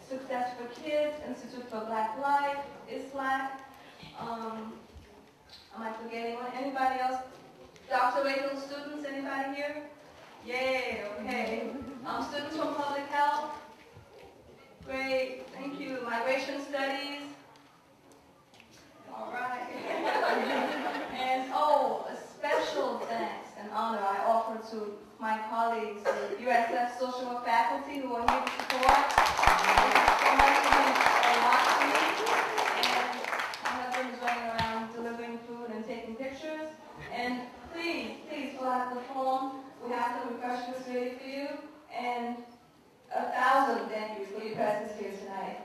S1: Success for Kids, Institute for Black Life, ISLAC. Am I forgetting one? Anybody else? Dr. Wakefield students, anybody here? Yay, okay. Students from Public Health. Great, thank you. Migration Studies. All right. And a special thanks and honor I offer to my colleagues, the USF social work faculty who are here to support. So much means a lot to me. And my husband is running around delivering food and taking pictures. And please fill out the form. We have some refreshments ready for you. And 1,000 thank yous for your presence here tonight.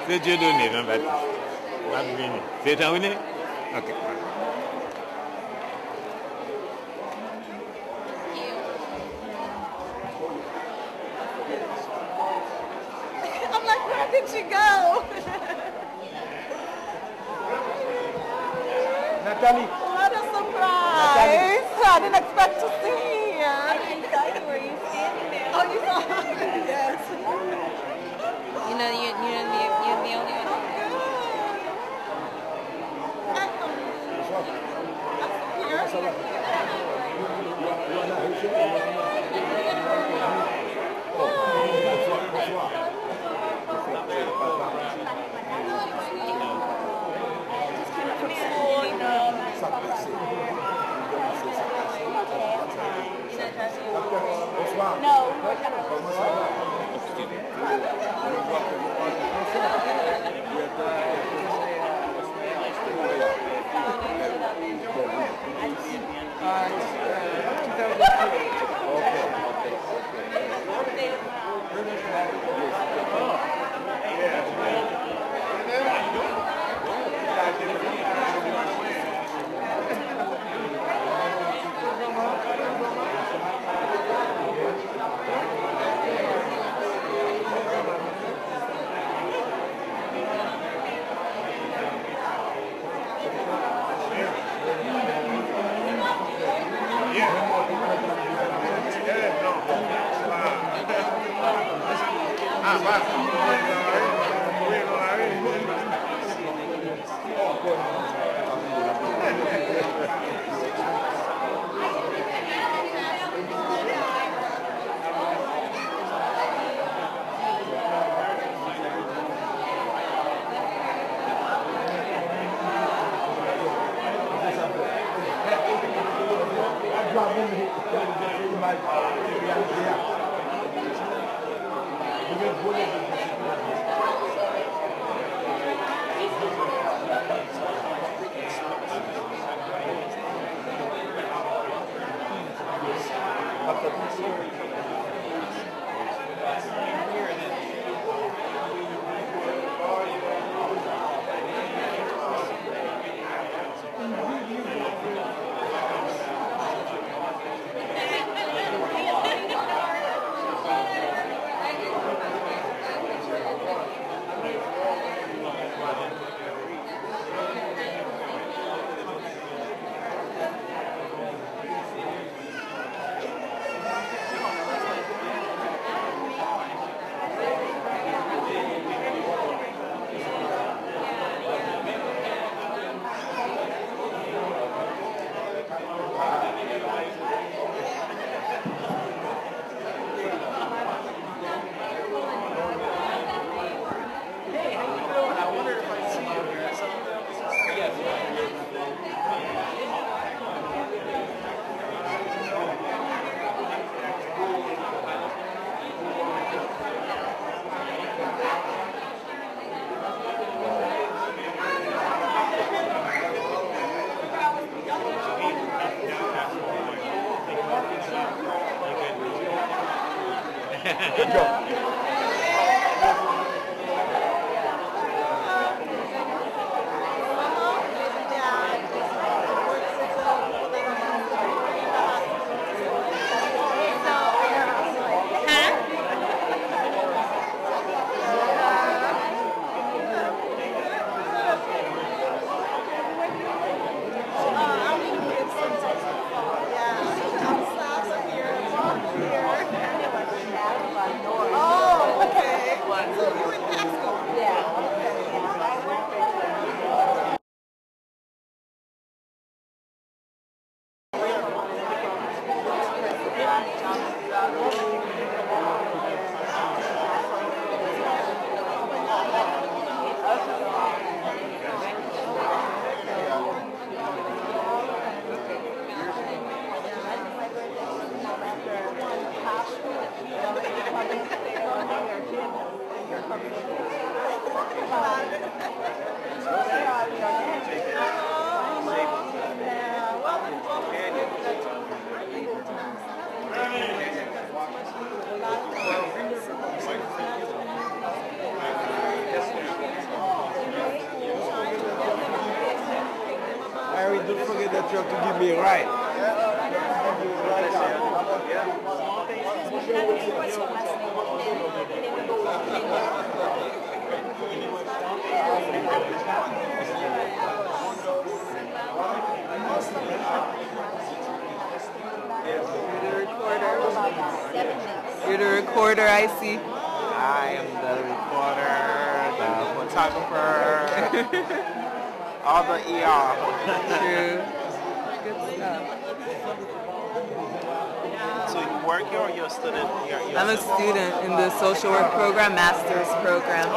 S9: C'est Dieu donné, non, Baptiste. C'est terminé? Ok.
S5: I'm like, where did she go?
S9: Natalie.
S5: What a surprise. I didn't expect to see you. I didn't tell you where you standing there. Oh, you saw her? Yes.
S14: You're the only one.
S5: No.
S15: Harry, don't forget that you have to give me a ride.
S16: You're the recorder, I see.
S15: I am the reporter, the photographer, all the ER.
S16: True. Good stuff.
S15: So you work here or you're a student?
S16: I'm a student in the social work program, master's program.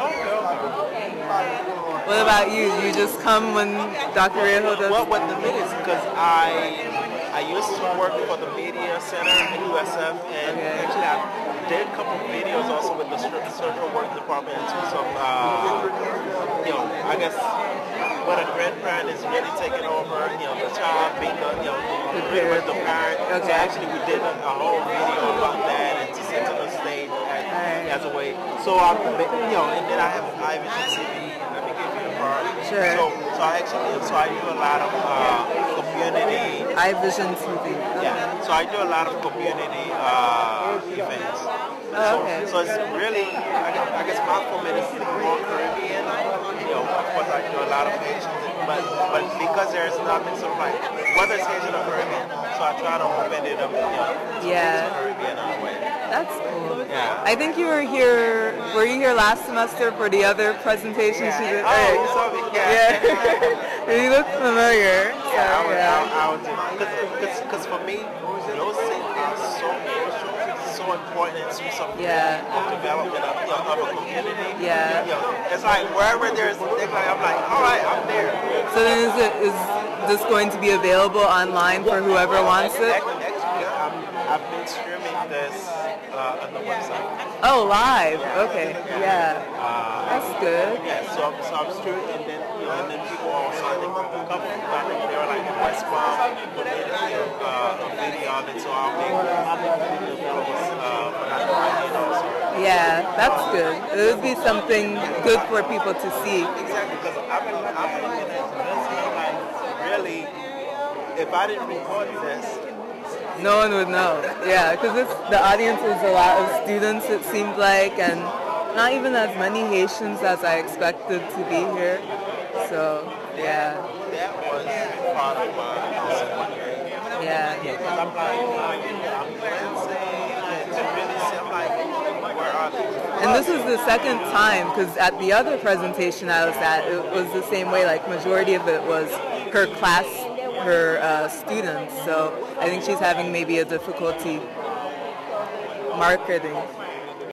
S16: What about you? You just come when Dr. Rejo does?
S15: Well, what the thing is, because I used to work for the media center at USF, and actually I did a couple of videos also with the social work department in terms of, I guess when a grandparent is really taking over, the child being pretty much the parent. So actually we did a whole video about that and to sit to the stage as a way. So and then I have Vision TV. Let me give you a part.
S16: Sure.
S15: So I do a lot of community.
S16: Vision TV.
S15: Yeah. So I do a lot of community events. So it's really, I guess my format is more Caribbean. Of course I do a lot of Haitian, but because there's nothing sort of like, whether it's Haitian or Caribbean, so I try to open it up, Caribbean in a way.
S16: That's cool.
S15: Yeah.
S16: I think you were you here last semester for the other presentations you did?
S15: Oh, you saw me?
S16: Yeah. You look familiar.
S15: I was because for me, those things are so important in terms of development of a community.
S16: Yeah.
S15: It's like wherever there's, I'm like, all right, I'm there.
S16: So then is this going to be available online for whoever wants it?
S15: Actually, I've been streaming this on the website.
S16: Oh, live. Okay. Yeah. That's good.
S15: Yeah. So I'm streaming, and then people also, I think a couple of people, I think they were like in West Palm, put in a video on it, so I'll make video videos for that Friday also.
S16: Yeah, that's good. It would be something good for people to see.
S15: Exactly, because I'm looking at this, like, really, if I didn't record this,
S16: no one would know. Yeah, because the audience is a lot of students, it seemed like, and not even as many Haitians as I expected to be here. So, yeah.
S15: That was part of my
S16: yeah.
S15: Because I'm like, I'm glancing and to really see, I'm like, where are they?
S16: And this is the second time, because at the other presentation I was at, it was the same way, like majority of it was her class, her students. So I think she's having maybe a difficulty marketing.